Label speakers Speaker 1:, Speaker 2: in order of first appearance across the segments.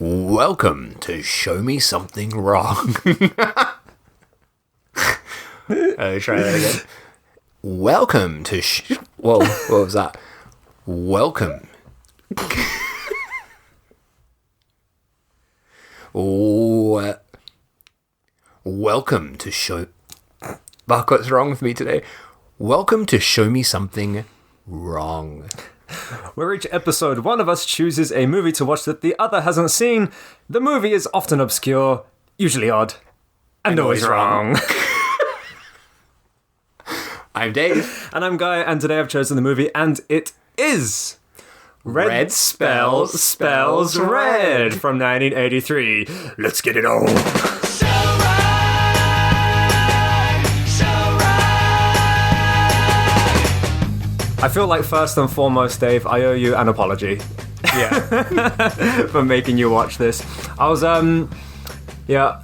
Speaker 1: Welcome to Show Me Something Wrong. Try that again. Welcome to Whoa, what was that? Welcome. Welcome to Show... Fuck, what's wrong with me today? Welcome to Show Me Something Wrong.
Speaker 2: Where each episode, one of us chooses a movie to watch that the other hasn't seen. The movie is often obscure, usually odd, and always wrong.
Speaker 1: I'm Dave.
Speaker 2: And I'm Guy, and today I've chosen the movie, and it is... Red Spells Red from 1983. Let's get it on. I feel like first and foremost, Dave, I owe you an apology.
Speaker 1: Yeah.
Speaker 2: For making you watch this. I was, yeah.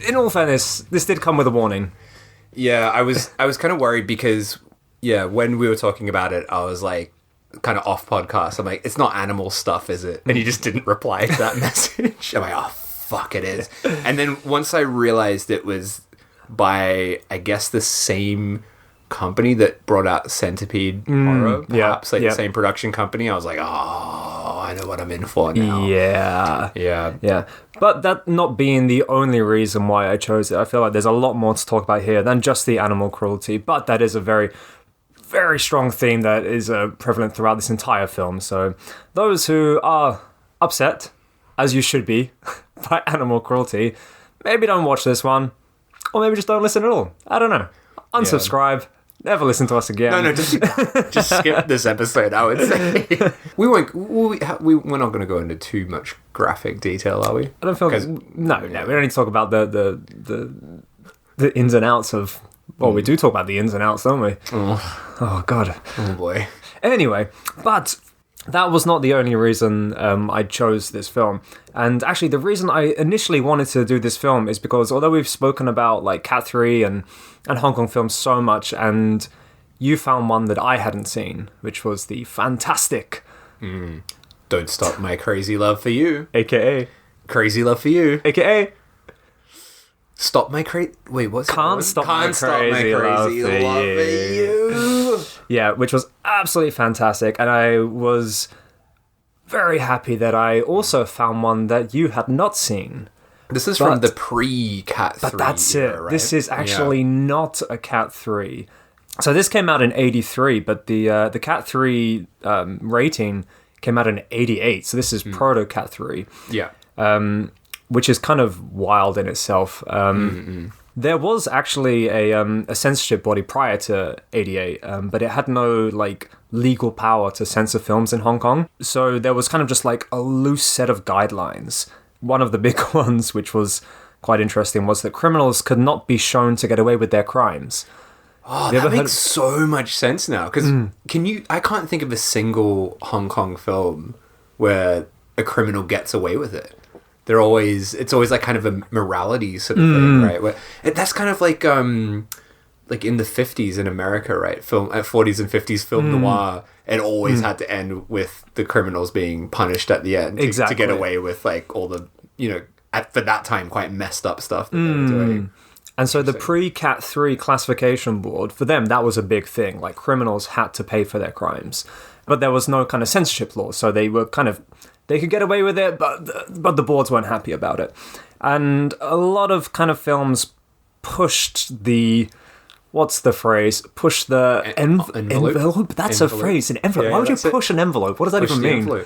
Speaker 2: In all fairness, this did come with a warning.
Speaker 1: Yeah, I was kind of worried because, yeah, when we were talking about it, I was like, kind of off podcast. I'm like, it's not animal stuff, is it? And you just didn't reply to that message. I'm like, oh, fuck, it is. And then once I realized it was by, I guess, the same company that brought out Centipede Horror, perhaps the same production company, I was like, oh, I know what I'm in for now. Yeah. But that not being the only reason why I chose it, I feel like there's a lot more to talk about here than just the animal cruelty, but that is a very, very strong theme that is prevalent throughout this entire film. So those who are upset, as you should be, by animal cruelty, maybe don't watch this one, or maybe just don't listen at all. I don't know. Unsubscribe. Yeah. Never listen to us again. No, just skip this episode, I would say. We're not going to go into too much graphic detail, are we?
Speaker 2: I don't feel... No, we don't need to talk about the ins and outs of... Well, we do talk about the ins and outs, don't we? Oh, God.
Speaker 1: Oh, boy.
Speaker 2: Anyway, but that was not the only reason I chose this film. And actually, the reason I initially wanted to do this film is because although we've spoken about like Cat 3 and Hong Kong films so much, and you found one that I hadn't seen, which was the fantastic...
Speaker 1: Don't Stop My Crazy Love for You.
Speaker 2: A.K.A.
Speaker 1: Crazy Love for You.
Speaker 2: A.K.A.
Speaker 1: Stop My Crazy... Wait, what's it?
Speaker 2: Can't Stop My Crazy Love for You. Yeah, which was absolutely fantastic, and I was very happy that I also found one that you had not seen.
Speaker 1: This is from the pre-Cat 3
Speaker 2: But that's
Speaker 1: era,
Speaker 2: it.
Speaker 1: right?
Speaker 2: This is actually not a Cat 3. So this came out in 83, but the Cat 3 rating came out in 88, so this is proto-Cat 3.
Speaker 1: Yeah.
Speaker 2: Which is kind of wild in itself. There was actually a censorship body prior to 88, but it had no like legal power to censor films in Hong Kong. So there was kind of just like a loose set of guidelines. One of the big ones, which was quite interesting, was that criminals could not be shown to get away with their crimes.
Speaker 1: Oh, that makes so much sense now. Because I can't think of a single Hong Kong film where a criminal gets away with it. It's always like kind of a morality sort of thing, right? Where that's kind of like in the 50s in America, right? 40s and 50s film noir, it always had to end with the criminals being punished at the end to get away with like all the, for that time, quite messed up stuff that they were doing.
Speaker 2: And so the pre-Cat 3 classification board, for them, that was a big thing. Like, criminals had to pay for their crimes. But there was no kind of censorship law, so they were kind of... They could get away with it, but the boards weren't happy about it. And a lot of kind of films pushed the... What's the phrase? Push the envelope? That's a phrase, an envelope. Why would you push an envelope? What does that even mean? What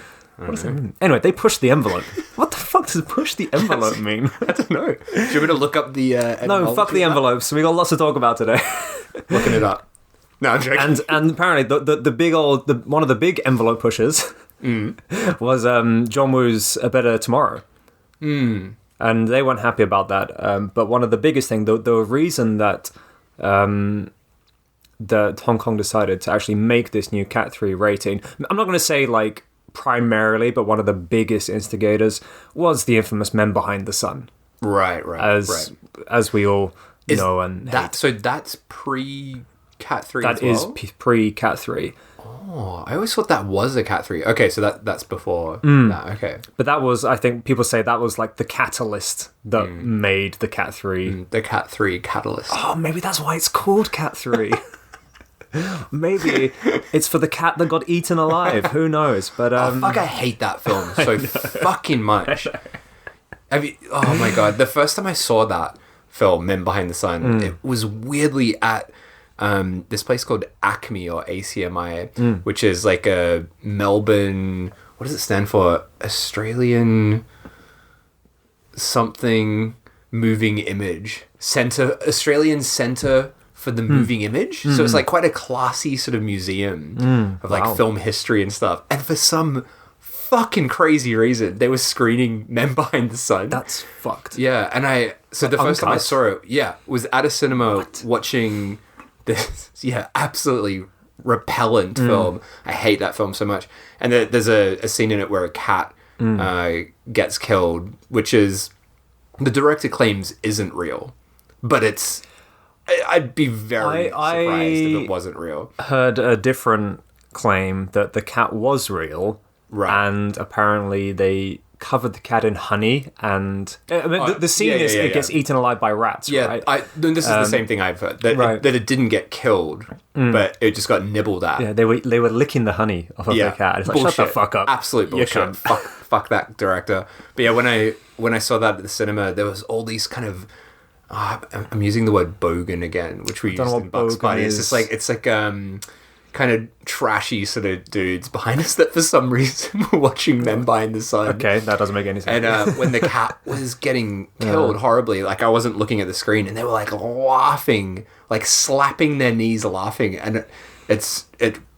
Speaker 2: does that mean? Anyway, they pushed the envelope. What the fuck does push the envelope mean?
Speaker 1: I don't know. Do you want me to look up the...
Speaker 2: No, fuck the envelopes. We got lots to talk about today.
Speaker 1: Looking it up. No, I'm joking.
Speaker 2: And apparently the big one of the big envelope pushers was John Woo's A Better Tomorrow. And they weren't happy about that. But one of the biggest things, the reason that Hong Kong decided to actually make this new Cat 3 rating, I'm not going to say like primarily, but one of the biggest instigators was the infamous Men Behind the Sun.
Speaker 1: Right.
Speaker 2: As we all know and hate.
Speaker 1: So that's pre Cat 3
Speaker 2: That
Speaker 1: as well?
Speaker 2: is pre-Cat 3.
Speaker 1: Oh, I always thought that was a Cat 3. Okay, so that's before that. Okay.
Speaker 2: But that was, I think people say that was like the catalyst that made the Cat 3.
Speaker 1: The Cat 3 catalyst.
Speaker 2: Oh, maybe that's why it's called Cat 3. Maybe it's for the cat that got eaten alive. Who knows? But
Speaker 1: fuck, I hate that film so fucking much. Oh my god, the first time I saw that film, Men Behind the Sun, it was weirdly at this place called ACMI or ACMI, which is like a Melbourne, what does it stand for? Australian something moving image center, Australian Centre for the Moving Image. So it's like quite a classy sort of museum of like film history and stuff. And for some fucking crazy reason, they were screening Men Behind the Sun.
Speaker 2: that's fucked.
Speaker 1: Yeah, and so the first time I
Speaker 2: Uncut?
Speaker 1: saw it, was at a cinema watching this, absolutely repellent film. I hate that film so much. And there's a scene in it where a cat gets killed, which is, the director claims isn't real, but I'd be very surprised if it wasn't real.
Speaker 2: Heard a different claim that the cat was real,
Speaker 1: Right.
Speaker 2: and apparently they covered the cat in honey, and the scene is it gets eaten alive by rats.
Speaker 1: Yeah,
Speaker 2: right?
Speaker 1: this is the same thing I've heard, that it didn't get killed, but it just got nibbled at.
Speaker 2: Yeah, they were licking the honey off of the cat. It's like,
Speaker 1: bullshit.
Speaker 2: shut the fuck up.
Speaker 1: Absolute
Speaker 2: You
Speaker 1: bullshit.
Speaker 2: cunt.
Speaker 1: Fuck that director. But yeah, when I saw that at the cinema, there was all these kind of, I'm using the word bogan again, which we used
Speaker 2: know
Speaker 1: in
Speaker 2: what
Speaker 1: Bugs
Speaker 2: bogan
Speaker 1: Bunny.
Speaker 2: is.
Speaker 1: It's like kind of trashy sort of dudes behind us that for some reason were watching Men Behind the Sun.
Speaker 2: Okay, that doesn't make any sense.
Speaker 1: And when the cat was getting killed horribly, like I wasn't looking at the screen, and they were like laughing, like slapping their knees laughing, and it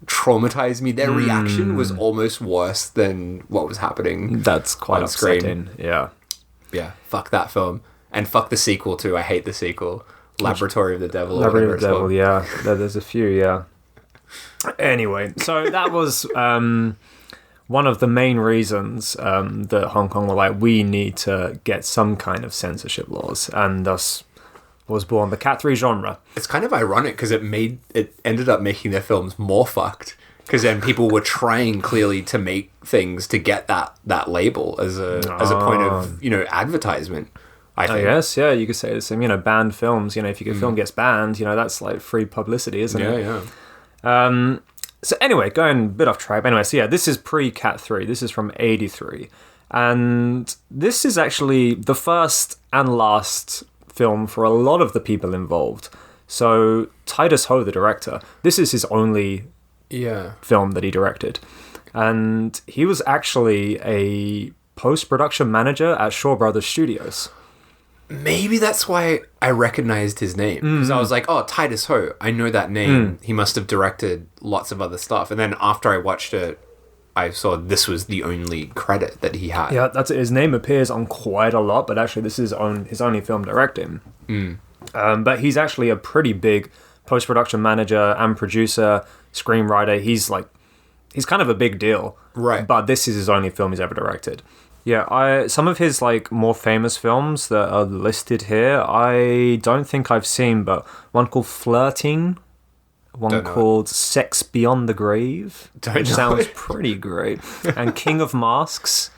Speaker 1: traumatized me. Their reaction was almost worse than what was happening.
Speaker 2: That's quite
Speaker 1: on screen.
Speaker 2: upsetting. Yeah.
Speaker 1: Yeah, fuck that film. And fuck the sequel too. I hate the sequel. Laboratory of the Devil. Or
Speaker 2: Labyrinth
Speaker 1: whatever
Speaker 2: of
Speaker 1: it's
Speaker 2: the Devil,
Speaker 1: called.
Speaker 2: yeah. There's a few, yeah. Anyway, so that was one of the main reasons that Hong Kong were like, we need to get some kind of censorship laws, and thus was born the Cat 3 genre.
Speaker 1: It's kind of ironic because it ended up making their films more fucked. Because then people were trying clearly to make things to get that label as a point of advertisement. I think.
Speaker 2: Yes, yeah, you could say the same. Banned films. If your film gets banned, that's like free publicity, isn't it?
Speaker 1: Yeah.
Speaker 2: So anyway, going a bit off track. Anyway, so yeah, this is pre-Cat 3. This is from 83. And this is actually the first and last film for a lot of the people involved. So Titus Ho, the director, this is his only film that he directed. And he was actually a post-production manager at Shaw Brothers Studios.
Speaker 1: Maybe that's why I recognized his name. Because I was like, oh, Titus Ho, I know that name. He must have directed lots of other stuff. And then after I watched it, I saw this was the only credit that he had.
Speaker 2: Yeah, that's it. His name appears on quite a lot, but actually this is his only film directing. But he's actually a pretty big post-production manager and producer, screenwriter. He's kind of a big deal.
Speaker 1: Right.
Speaker 2: But this is his only film he's ever directed. Yeah, some of his more famous films that are listed here, I don't think I've seen, but one called Flirting, one called Sex Beyond the Grave, which sounds pretty great, and King of Masks.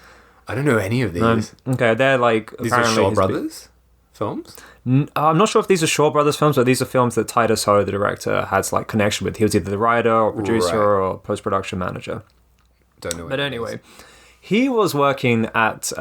Speaker 1: I don't know any of these.
Speaker 2: Okay, they're
Speaker 1: These are Shaw Brothers films?
Speaker 2: I'm not sure if these are Shaw Brothers films, but these are films that Titus Ho, the director, has connection with. He was either the writer or producer or post-production manager.
Speaker 1: Don't know.
Speaker 2: But anyway, he was working at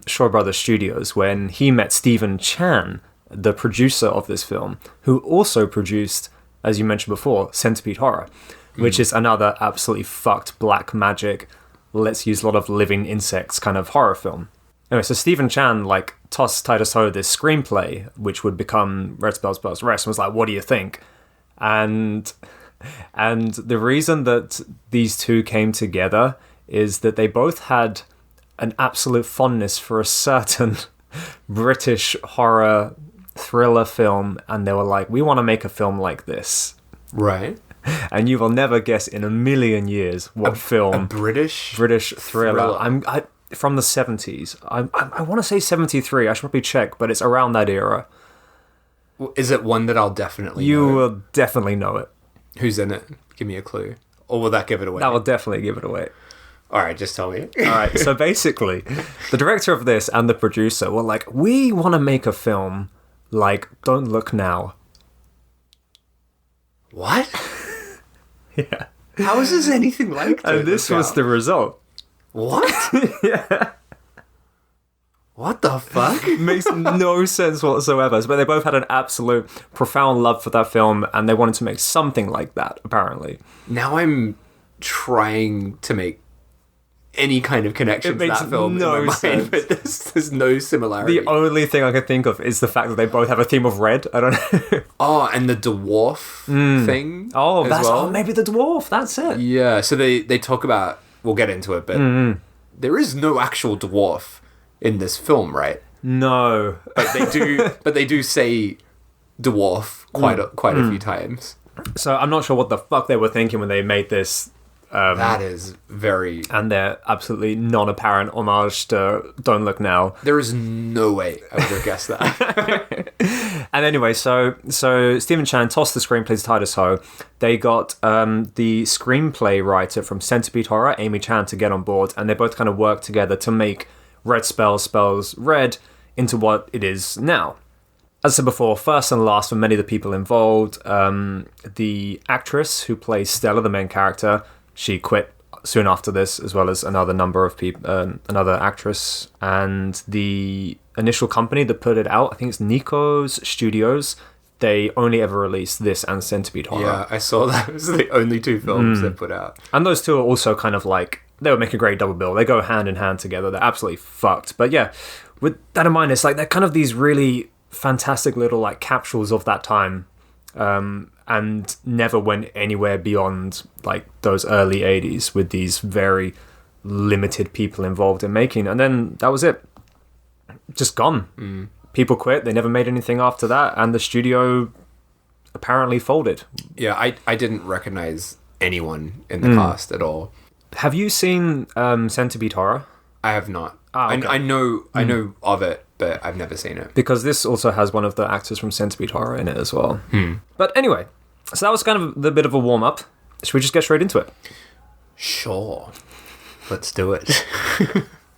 Speaker 2: Shaw Brothers Studios when he met Stephen Chan, the producer of this film, who also produced, as you mentioned before, Centipede Horror, which is another absolutely fucked black magic, let's use a lot of living insects kind of horror film. Anyway, so Stephen Chan tossed Titus Ho this screenplay, which would become Red Spells Spells Rest, and was like, what do you think? And the reason that these two came together is that they both had an absolute fondness for a certain British horror thriller film, and they were like, we want to make a film like this.
Speaker 1: Right.
Speaker 2: And you will never guess in a million years what film.
Speaker 1: A British
Speaker 2: thriller. From the 70s. I want to say 73. I should probably check, but it's around that era.
Speaker 1: Is it one that I'll definitely know?
Speaker 2: You will definitely know it.
Speaker 1: Who's in it? Give me a clue. Or will that give it away?
Speaker 2: That will definitely give it away.
Speaker 1: All right, just tell me.
Speaker 2: All right, so basically, the director of this and the producer were like, we want to make a film like Don't Look Now.
Speaker 1: What?
Speaker 2: Yeah.
Speaker 1: How is this anything like that?
Speaker 2: And this was the result.
Speaker 1: What?
Speaker 2: Yeah.
Speaker 1: What the fuck?
Speaker 2: Makes no sense whatsoever. But they both had an absolute profound love for that film, and they wanted to make something like that, apparently.
Speaker 1: Now I'm trying to make any kind of connection to that film in my mind, but there's no similarity.
Speaker 2: The only thing I can think of is the fact that they both have a theme of red. I don't know.
Speaker 1: Oh, and the dwarf thing.
Speaker 2: Oh,
Speaker 1: as well.
Speaker 2: maybe the dwarf. That's it.
Speaker 1: Yeah, so they talk about. We'll get into it, but there is no actual dwarf in this film, right?
Speaker 2: No,
Speaker 1: but they do. But they do say dwarf quite a few times.
Speaker 2: So I'm not sure what the fuck they were thinking when they made this.
Speaker 1: That is very...
Speaker 2: And their absolutely non-apparent homage to Don't Look Now.
Speaker 1: There is no way I would have guessed that.
Speaker 2: And anyway, so Stephen Chan tossed the screenplay to Titus Ho. They got the screenplay writer from Centipede Horror, Amy Chan, to get on board, and they both kind of worked together to make Red spells red into what it is now. As I said before, first and last for many of the people involved, the actress who plays Stella, the main character, she quit soon after this, as well as another number of people, another actress, and the initial company that put it out, I think it's Nico's Studios. They only ever released this and Centipede Horror.
Speaker 1: Yeah, I saw that. Those are the only two films they put out.
Speaker 2: And those two are also kind of like, they would make a great double bill. They go hand in hand together. They're absolutely fucked. But yeah, with that in mind, it's like they're kind of these really fantastic little like capsules of that time. And never went anywhere beyond like those early 80s with these very limited people involved in making. And then that was it. Just gone. People quit. They never made anything after that. And the studio apparently folded.
Speaker 1: Yeah, I didn't recognize anyone in the cast at all.
Speaker 2: Have you seen Centipede Horror?
Speaker 1: I have not.
Speaker 2: Okay.
Speaker 1: I know of it, but I've never seen it.
Speaker 2: Because this also has one of the actors from Centipede Horror in it as well. But anyway, so that was kind of the bit of a warm-up. Should we just get straight into it?
Speaker 1: Sure. Let's do it.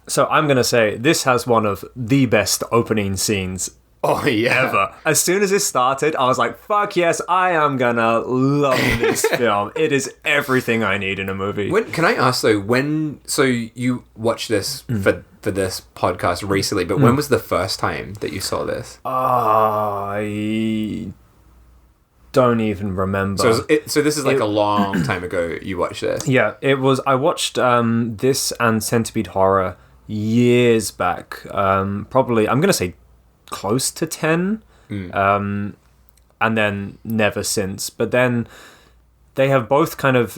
Speaker 2: So I'm going to say this has one of the best opening scenes ever. As soon as it started, I was like, fuck yes, I am going to love this film. It is everything I need in a movie.
Speaker 1: Can I ask though, so you watched this for this podcast recently, but when was the first time that you saw this?
Speaker 2: I don't even remember.
Speaker 1: So this is like a long time ago you watched this?
Speaker 2: Yeah, it was. I watched this and Centipede Horror years back. Probably, I'm going to say close to 10. And then never since. But then they have both kind of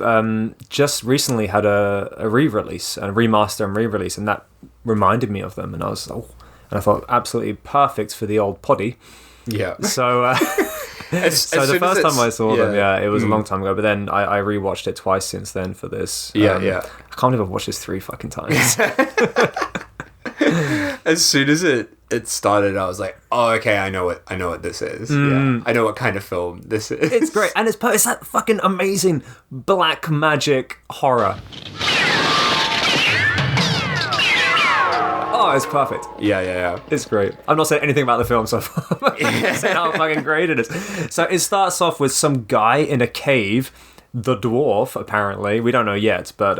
Speaker 2: just recently had a re-release, a remaster and re-release, and that reminded me of them. And I thought absolutely perfect for the old poddy.
Speaker 1: Yeah.
Speaker 2: So... So the first time I saw them, it was a long time ago. But then I rewatched it twice since then for this.
Speaker 1: Yeah.
Speaker 2: I can't believe I've watched this 3 fucking times.
Speaker 1: As soon as it started, I was like, oh, okay, I know what this is. Yeah, I know what kind of film this is.
Speaker 2: It's great, and it's that fucking amazing black magic horror. Oh, it's perfect.
Speaker 1: Yeah.
Speaker 2: It's great. I'm not saying anything about the film so far. I'm saying how fucking great it is. So it starts off with some guy in a cave, the dwarf, apparently. We don't know yet, but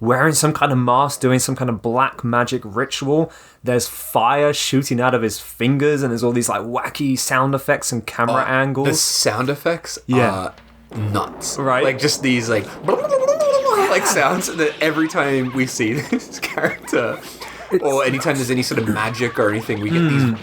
Speaker 2: wearing some kind of mask, doing some kind of black magic ritual. There's fire shooting out of his fingers, and there's all these like wacky sound effects and camera angles.
Speaker 1: The sound effects are nuts.
Speaker 2: Right?
Speaker 1: Like just these like sounds that every time we see this character... or anytime there's any sort of magic or anything, we get these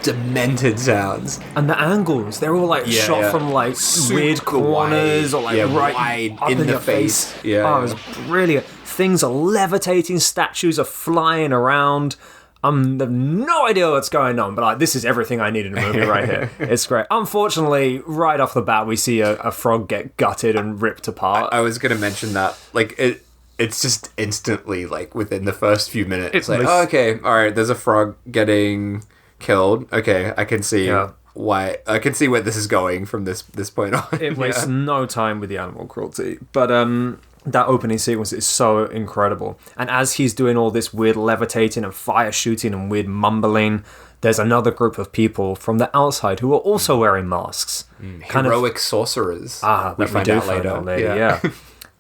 Speaker 1: demented sounds.
Speaker 2: And the angles, they're all like shot from like weird corners or like right
Speaker 1: wide
Speaker 2: up in
Speaker 1: the
Speaker 2: your face.
Speaker 1: Yeah,
Speaker 2: it's brilliant. Things are levitating, statues are flying around. I have no idea what's going on, but like, this is everything I need in a movie right here. It's great. Unfortunately, right off the bat, we see a frog get gutted and ripped apart.
Speaker 1: I was going to mention that. Like, it's just instantly, like, within the first few minutes, it's like, oh, okay, all right, there's a frog getting killed. Okay, I can see why I can see where this is going from this point on.
Speaker 2: It wastes no time with the animal cruelty. But that opening sequence is so incredible. And as he's doing all this weird levitating and fire shooting and weird mumbling, there's another group of people from the outside who are also wearing masks.
Speaker 1: Heroic sorcerers.
Speaker 2: We find out later.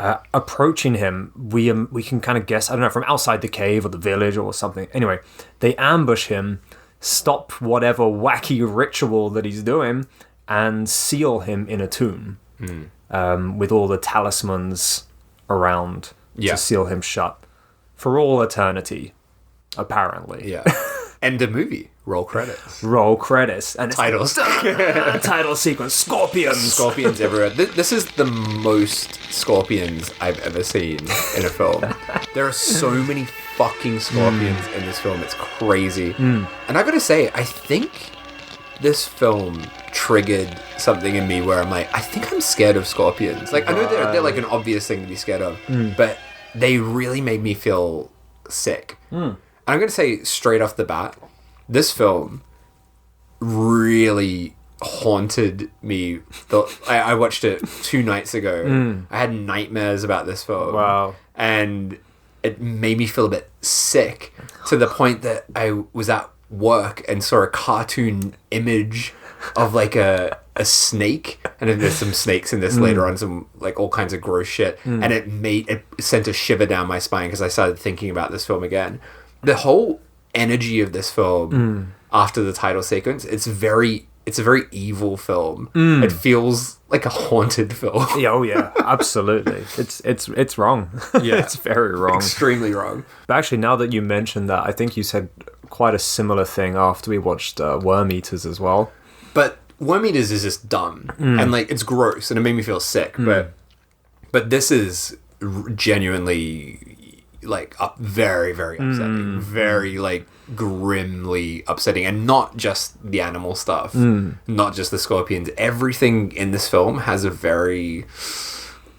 Speaker 2: Yeah. Approaching him, we can kind of guess, I don't know, from outside the cave or the village or something. Anyway, they ambush him, stop whatever wacky ritual that he's doing, and seal him in a tomb with all the talismans around to seal him shut for all eternity, apparently.
Speaker 1: Yeah. End of movie. Roll credits.
Speaker 2: Roll credits. And
Speaker 1: titles.
Speaker 2: Title sequence. Scorpions.
Speaker 1: Scorpions everywhere. This is the most scorpions I've ever seen in a film. There are so many fucking scorpions in this film. It's crazy. And I gotta say, I think this film triggered something in me where I'm like, I think I'm scared of scorpions. Like, I know they're like an obvious thing to be scared of, but they really made me feel sick. And I'm gonna say straight off the bat, this film really haunted me. I watched it 2 nights ago. I had nightmares about this film.
Speaker 2: Wow.
Speaker 1: And it made me feel a bit sick to the point that I was at work and saw a cartoon image of like a snake, and then there's some snakes in this later on, some like all kinds of gross shit, and it sent a shiver down my spine because I started thinking about this film again. The whole energy of this film after the title sequence, it's a very evil film. It feels like a haunted film.
Speaker 2: Oh yeah, absolutely. It's wrong.
Speaker 1: Yeah.
Speaker 2: It's very wrong.
Speaker 1: Extremely wrong.
Speaker 2: But actually, now that you mentioned that, I think you said quite a similar thing after we watched Worm Eaters as well.
Speaker 1: But Worm Eaters is just dumb and like it's gross and it made me feel sick. But this is genuinely like very, very upsetting, very like grimly upsetting, and not just the animal stuff, not just the scorpions. Everything in this film has a very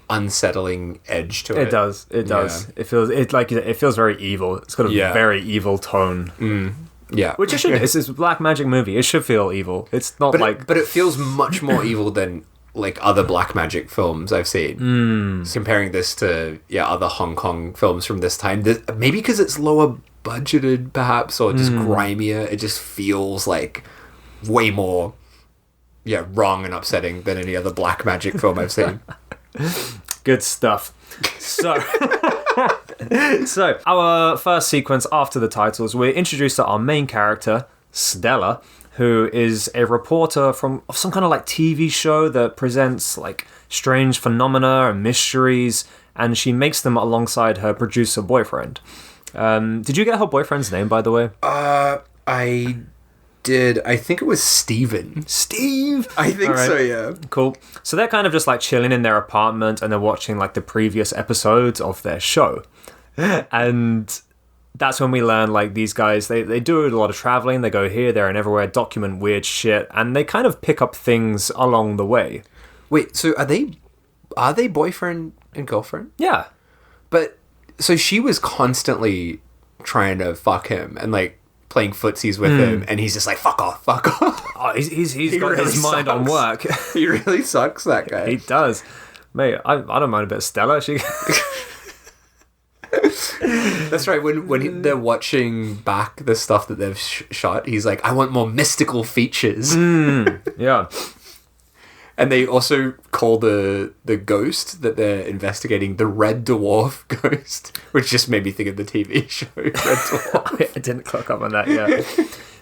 Speaker 1: unsettling edge to it.
Speaker 2: It does. It feels very evil. It's got a very evil tone.
Speaker 1: Yeah,
Speaker 2: which it should. It's a black magic movie. It should feel evil. It's not
Speaker 1: but it feels much more evil than like other black magic films I've seen. Comparing this to other Hong Kong films from this time, maybe because it's lower budgeted perhaps, or just grimier, it just feels like way more wrong and upsetting than any other black magic film I've seen.
Speaker 2: Good stuff. So our first sequence after the titles, we're introduced to our main character, Stella, who is a reporter from some kind of like TV show that presents like strange phenomena and mysteries, and she makes them alongside her producer boyfriend. Did you get her boyfriend's name, by the way?
Speaker 1: I did. I think it was Steven.
Speaker 2: Steve?
Speaker 1: I think so, yeah.
Speaker 2: Cool. So they're kind of just like chilling in their apartment and they're watching like the previous episodes of their show. And that's when we learn like these guys, they do a lot of traveling. They go here, there, and everywhere, document weird shit, and they kind of pick up things along the way.
Speaker 1: Wait, so are they boyfriend and girlfriend?
Speaker 2: Yeah.
Speaker 1: But so she was constantly trying to fuck him and like playing footsies with him, and he's just like, fuck off.
Speaker 2: Oh, he's got
Speaker 1: really
Speaker 2: his mind on work.
Speaker 1: He really sucks, that guy.
Speaker 2: He does. Mate, I don't mind a bit of Stella. She...
Speaker 1: That's right. When they're watching back the stuff that they've shot, he's like, I want more mystical features.
Speaker 2: Yeah.
Speaker 1: And they also call the ghost that they're investigating the Red Dwarf ghost, which just made me think of the TV show Red Dwarf.
Speaker 2: I didn't clock up on that yet.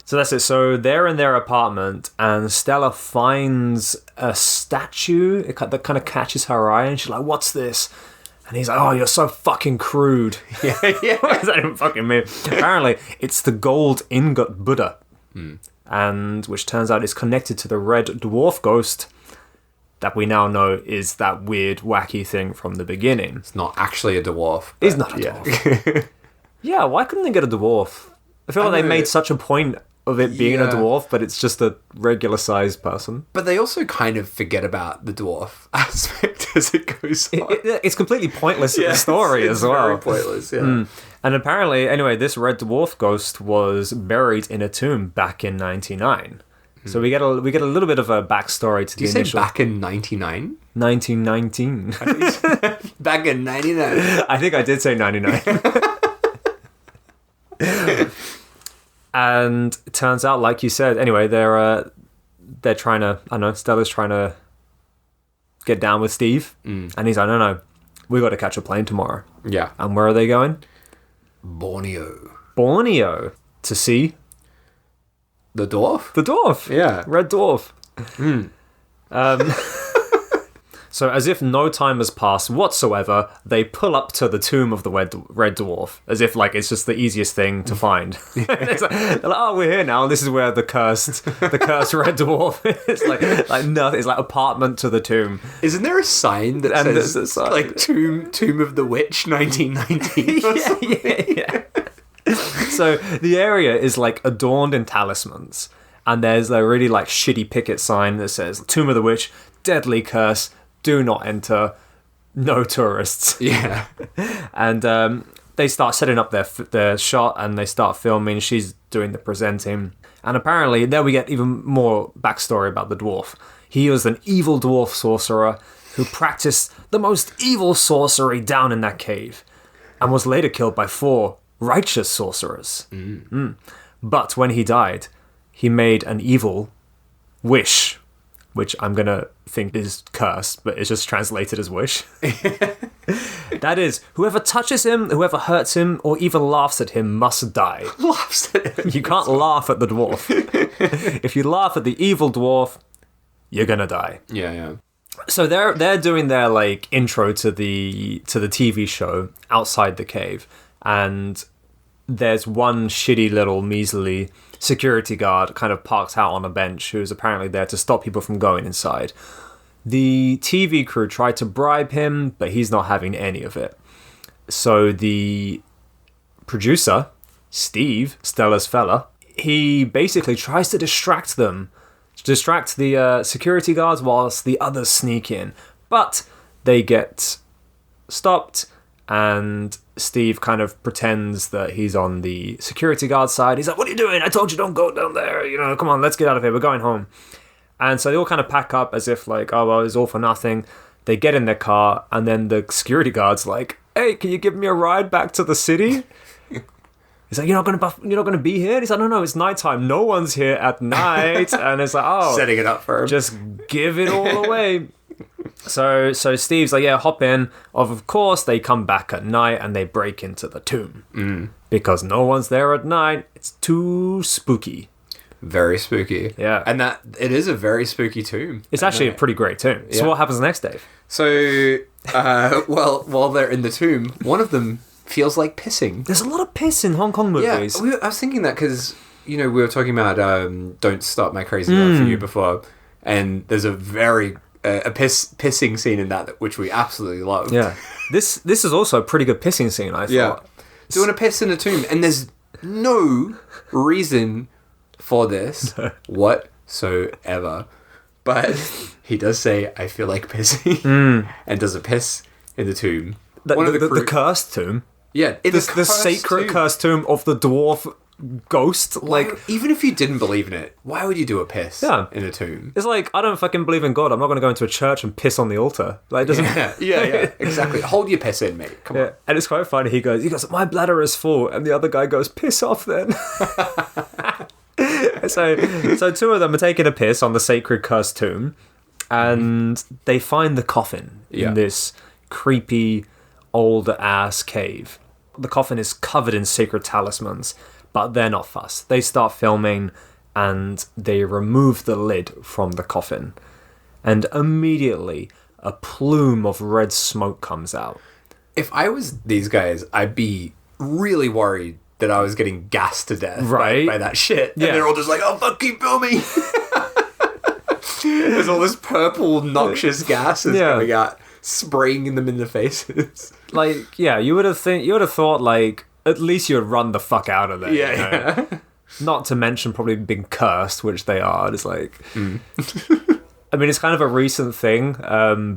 Speaker 2: So that's it. So they're in their apartment, and Stella finds a statue that kind of catches her eye, and she's like, what's this? And he's like, oh, you're so fucking crude.
Speaker 1: Yeah.
Speaker 2: What does that even fucking mean? Apparently, it's the gold ingot Buddha, and which turns out is connected to the Red Dwarf ghost that we now know is that weird, wacky thing from the beginning.
Speaker 1: It's not actually a dwarf.
Speaker 2: He's not a dwarf. Yeah, why couldn't they get a dwarf? I feel like they made such a point of it being a dwarf, but it's just a regular-sized person.
Speaker 1: But they also kind of forget about the dwarf aspect as it goes on.
Speaker 2: It's completely pointless in the story as well.
Speaker 1: It's very pointless, yeah.
Speaker 2: And apparently, anyway, this Red Dwarf ghost was buried in a tomb back in 1999. So we get a little bit of a backstory to
Speaker 1: Do you
Speaker 2: the
Speaker 1: say
Speaker 2: initial
Speaker 1: back in 99?
Speaker 2: 1919.
Speaker 1: Back in 99.
Speaker 2: I think I did say 99. And it turns out, like you said, anyway, they're trying to, I don't know, Stella's trying to get down with Steve. And he's like, no, we got to catch a plane tomorrow.
Speaker 1: Yeah.
Speaker 2: And where are they going?
Speaker 1: Borneo.
Speaker 2: To see
Speaker 1: The dwarf?
Speaker 2: the dwarf.
Speaker 1: Yeah.
Speaker 2: Red dwarf. So as if no time has passed whatsoever, they pull up to the tomb of the red dwarf, as if like it's just the easiest thing to find. It's like, they're like, oh, we're here now. This is where the cursed red dwarf is. Like nothing. It's like apartment to the tomb.
Speaker 1: Isn't there a sign that says
Speaker 2: there's a sign.
Speaker 1: like Tomb of the Witch 1919?
Speaker 2: Yeah. So the area is like adorned in talismans, and there's a really like shitty picket sign that says Tomb of the Witch, deadly curse, do not enter, no tourists.
Speaker 1: Yeah.
Speaker 2: And they start setting up their shot, and they start filming. She's doing the presenting, and apparently there we get even more backstory about the dwarf. He was an evil dwarf sorcerer who practiced the most evil sorcery down in that cave, and was later killed by 4 righteous sorcerers. But when he died, he made an evil wish, which I'm gonna think is cursed, but it's just translated as wish. That is, whoever touches him, whoever hurts him, or even laughs at him must die.
Speaker 1: Laughs at him.
Speaker 2: You can't laugh at the dwarf. If you laugh at the evil dwarf, you're gonna die.
Speaker 1: Yeah.
Speaker 2: So they're doing their like intro to the TV show outside the cave, and there's one shitty little measly security guard kind of parked out on a bench who's apparently there to stop people from going inside. The TV crew tried to bribe him, but he's not having any of it. So the producer, Steve, Stella's fella, he basically tries to distract the security guards whilst the others sneak in. But they get stopped, and Steve kind of pretends that he's on the security guard side. He's like, what are you doing? I told you don't go down there. Come on, let's get out of here. We're going home. And so they all kind of pack up as if like, oh, well, it's all for nothing. They get in their car, and then the security guard's like, hey, can you give me a ride back to the city? He's like, you're not gonna be here? And he's like, no, it's nighttime. No one's here at night. And it's like, oh,
Speaker 1: setting it up for him.
Speaker 2: Just give it all away. So Steve's like, yeah, hop in. Of course, they come back at night and they break into the tomb. Because no one's there at night. It's too spooky.
Speaker 1: Very spooky.
Speaker 2: Yeah.
Speaker 1: And that it is a very spooky tomb.
Speaker 2: It's actually a pretty great tomb. So what happens next, Dave?
Speaker 1: So, while they're in the tomb, one of them feels like pissing.
Speaker 2: There's a lot of piss in Hong Kong movies.
Speaker 1: Yeah, I was thinking that because, we were talking about Don't Stop My Crazy Love for You before, and there's a very... a pissing scene in that which we absolutely loved.
Speaker 2: Yeah. This is also a pretty good pissing scene, I thought.
Speaker 1: Yeah. Doing a piss in a tomb, and there's no reason for this whatsoever. But he does say, I feel like pissing, and does a piss in the tomb.
Speaker 2: The cursed tomb.
Speaker 1: Yeah.
Speaker 2: The sacred cursed tomb of the dwarf ghost. Like,
Speaker 1: even if you didn't believe in it, why would you do a piss in a tomb?
Speaker 2: It's like, I don't fucking believe in God. I'm not going to go into a church and piss on the altar. Like, it doesn't.
Speaker 1: Yeah, exactly. Hold your piss in, mate. Come on.
Speaker 2: And it's quite funny. He goes, my bladder is full, and the other guy goes, piss off then. So 2 of them are taking a piss on the sacred cursed tomb, and they find the coffin in this creepy old ass cave. The coffin is covered in sacred talismans. But they're not fussed. They start filming, and they remove the lid from the coffin. And immediately, a plume of red smoke comes out.
Speaker 1: If I was these guys, I'd be really worried that I was getting gassed to death by that shit. And they're all just like, oh, fuck, keep filming. There's all this purple, noxious gas coming out, spraying them in the faces.
Speaker 2: Like, yeah, you would have thought, like, at least you'd run the fuck out of there.
Speaker 1: Yeah.
Speaker 2: Not to mention probably being cursed, which they are. It's like... I mean, it's kind of a recent thing,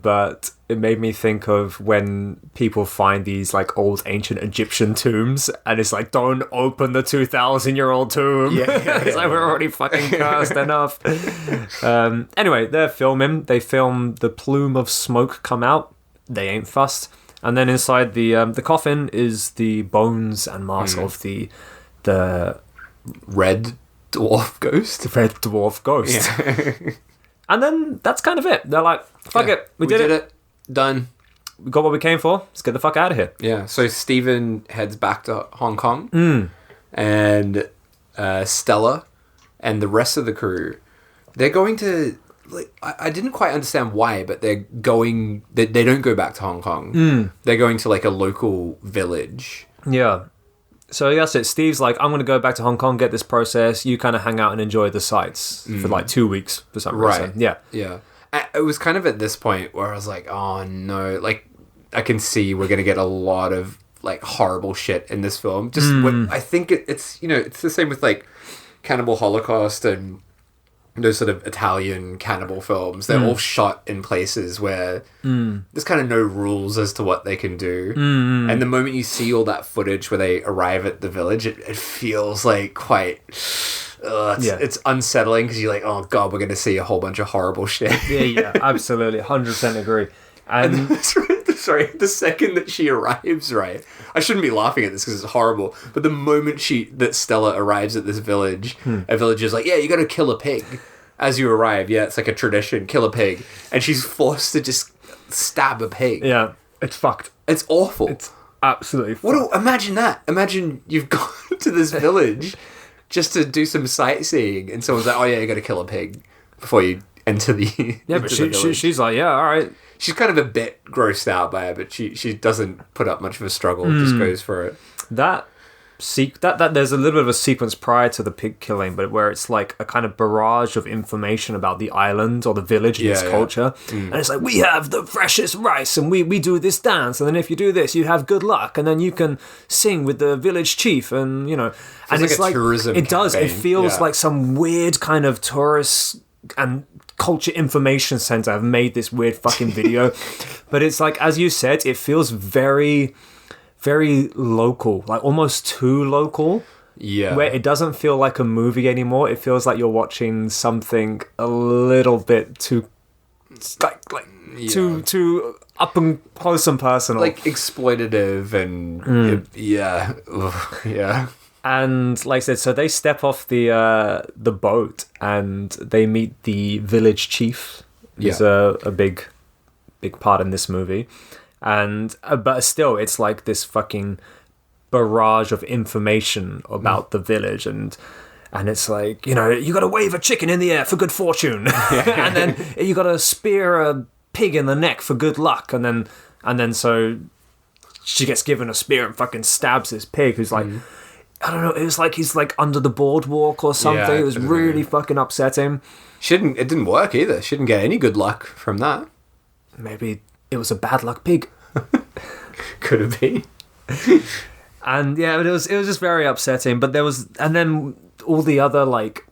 Speaker 2: but it made me think of when people find these like old ancient Egyptian tombs, and it's like, don't open the 2,000-year-old tomb. It's like, we're already fucking cursed enough. Anyway, they're filming. They film the plume of smoke come out. They ain't fussed. And then inside the coffin is the bones and mask of the
Speaker 1: Red dwarf ghost.
Speaker 2: Red dwarf ghost.
Speaker 1: Yeah.
Speaker 2: And then that's kind of it. They're like, fuck it. We did it.
Speaker 1: Done.
Speaker 2: We got what we came for. Let's get the fuck out of here.
Speaker 1: Yeah. So Stephen heads back to Hong Kong. And Stella and the rest of the crew, they're going to... Like, I didn't quite understand why, but they're going... They don't go back to Hong Kong. They're going to, like, a local village.
Speaker 2: Yeah. So that's it. Steve's like, I'm going to go back to Hong Kong, get this process. You kind of hang out and enjoy the sights for like 2 weeks for some reason. Yeah.
Speaker 1: Yeah. It was kind of at this point where I was like, oh no, like I can see we're going to get a lot of like horrible shit in this film. Just I think it's, you know, it's the same with like Cannibal Holocaust and those sort of Italian cannibal films. They're all shot in places where there's kind of no rules as to what they can do. And the moment you see all that footage where they arrive at the village, it feels like quite... it's unsettling because you're like, oh god, we're going to see a whole bunch of horrible shit.
Speaker 2: Yeah, absolutely. 100% agree. And
Speaker 1: sorry, the second that she arrives, right? I shouldn't be laughing at this because it's horrible, but the moment that Stella arrives at this village, a villager's like, yeah, you got to kill a pig as you arrive. Yeah, it's like a tradition, kill a pig. And she's forced to just stab a pig.
Speaker 2: Yeah, it's fucked.
Speaker 1: It's awful.
Speaker 2: It's absolutely fucked.
Speaker 1: Imagine that. Imagine you've gone to this village just to do some sightseeing and someone's like, oh yeah, you got to kill a pig before you enter the
Speaker 2: Yeah, but she's like, yeah, all right.
Speaker 1: She's kind of a bit grossed out by it, but she doesn't put up much of a struggle. Just goes for it.
Speaker 2: That there's a little bit of a sequence prior to the pig killing, but where it's like a kind of barrage of information about the island or the village and its culture. And it's like, we have the freshest rice and we do this dance, and then if you do this, you have good luck, and then you can sing with the village chief, and you know, and it's like
Speaker 1: tourism
Speaker 2: it does.
Speaker 1: campaign.
Speaker 2: It feels like some weird kind of tourist and culture information center have made this weird fucking video. But it's like, as you said, it feels very, very local, like almost too local.
Speaker 1: Yeah.
Speaker 2: Where it doesn't feel like a movie anymore. It feels like you're watching something a little bit too too up and close and personal.
Speaker 1: Like exploitative and yeah.
Speaker 2: And like I said, so they step off the boat and they meet the village chief. He's a big part in this movie. And but still, it's like this fucking barrage of information about the village, and it's like, you know, you got to wave a chicken in the air for good fortune, and then you got to spear a pig in the neck for good luck, and then so she gets given a spear and fucking stabs this pig who's like. I don't know, it was like he's like under the boardwalk or something.
Speaker 1: Yeah,
Speaker 2: it was really fucking upsetting.
Speaker 1: It didn't work either. She didn't get any good luck from that.
Speaker 2: Maybe it was a bad luck pig.
Speaker 1: Could have been.
Speaker 2: And yeah, but it was just very upsetting. But and then all the other like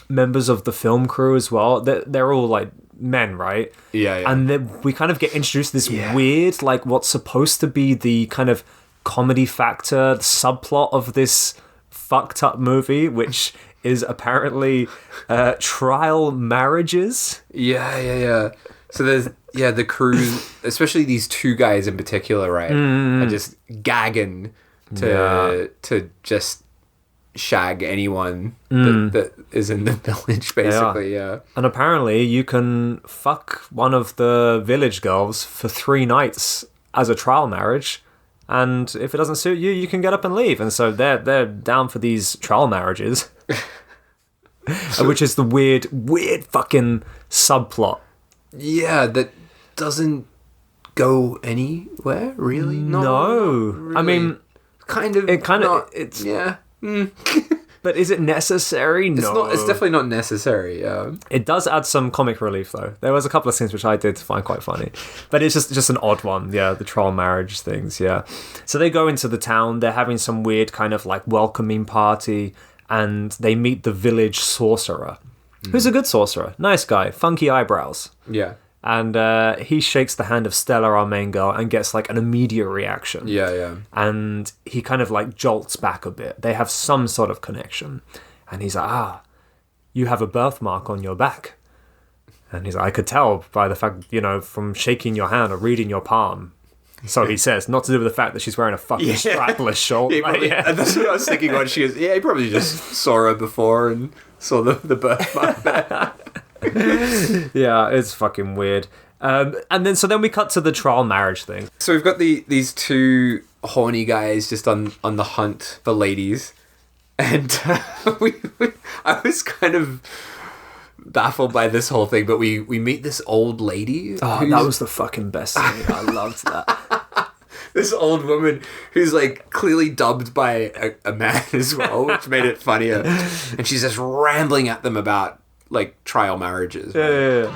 Speaker 2: members of the film crew as well. They're all like men, right?
Speaker 1: Yeah.
Speaker 2: And then we kind of get introduced to this weird, like what's supposed to be the kind of comedy factor, the subplot of this fucked up movie, which is apparently trial marriages.
Speaker 1: Yeah. So there's the crew, especially these two guys in particular, right, are just gagging to just shag anyone that is in the village, basically. Yeah.
Speaker 2: And apparently you can fuck one of the village girls for 3 nights as a trial marriage. And if it doesn't suit you, you can get up and leave. And so they're down for these trial marriages, which is the weird fucking subplot.
Speaker 1: Yeah, that doesn't go anywhere, really.
Speaker 2: No,
Speaker 1: really.
Speaker 2: I mean,
Speaker 1: it's yeah.
Speaker 2: But is it necessary? No.
Speaker 1: It's definitely not necessary. Yeah.
Speaker 2: It does add some comic relief, though. There was a couple of scenes which I did find quite funny. But it's just an odd one, yeah, the trial marriage things, yeah. So they go into the town, they're having some weird kind of like welcoming party, and they meet the village sorcerer. who's a good sorcerer. Nice guy, funky eyebrows.
Speaker 1: Yeah.
Speaker 2: And he shakes the hand of Stella, our main girl, and gets like an immediate reaction.
Speaker 1: Yeah.
Speaker 2: And he kind of like jolts back a bit. They have some sort of connection. And he's like, you have a birthmark on your back. And he's like, I could tell by the fact, from shaking your hand or reading your palm. So he says, not to do with the fact that she's wearing a fucking strapless shawl.
Speaker 1: And that's what I was thinking when she was, he probably just saw her before and saw the birthmark there.
Speaker 2: Yeah, it's fucking weird. And then we cut to the trial marriage thing.
Speaker 1: So we've got these two horny guys just on the hunt for ladies. And I was kind of baffled by this whole thing, but we meet this old lady.
Speaker 2: Oh, that was the fucking best thing. I loved that.
Speaker 1: This old woman who's like clearly dubbed by a man as well, which made it funnier. And she's just rambling at them about like trial marriages.
Speaker 2: Yeah.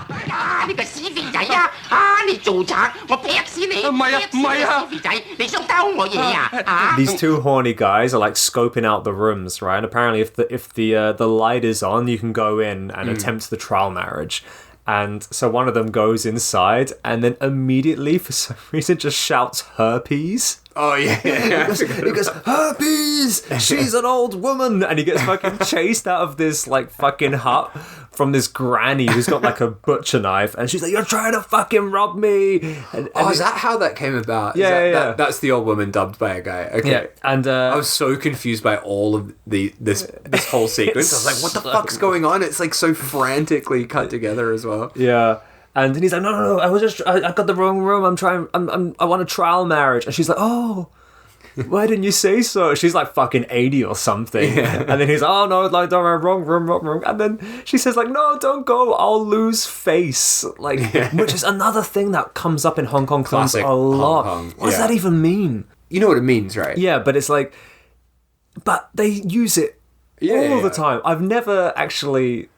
Speaker 2: These two horny guys are like scoping out the rooms, right? And apparently if the light is on, you can go in and attempt the trial marriage. And so one of them goes inside and then immediately, for some reason, just shouts herpes.
Speaker 1: Oh, yeah.
Speaker 2: He goes, herpes! She's an old woman! And he gets fucking chased out of this, like, fucking hut from this granny who's got, like, a butcher knife. And she's like, you're trying to fucking rob me! And
Speaker 1: is that how that came about?
Speaker 2: Yeah.
Speaker 1: That's the old woman dubbed by a guy. Okay.
Speaker 2: Yeah, and
Speaker 1: I was so confused by all of this whole sequence. I was like, what the fuck's going on? It's, like, so frantically cut together as well.
Speaker 2: Yeah. And he's like, no, I got the wrong room. I want a trial marriage. And she's like, oh, why didn't you say so? She's like fucking 80 or something. Yeah. And then he's like, oh no, like, don't worry, wrong room. And then she says like, no, don't go. I'll lose face. Like, which is another thing that comes up in Hong Kong films a lot. What does that even mean?
Speaker 1: You know what it means, right?
Speaker 2: Yeah, but it's like, but they use it all the time. I've never actually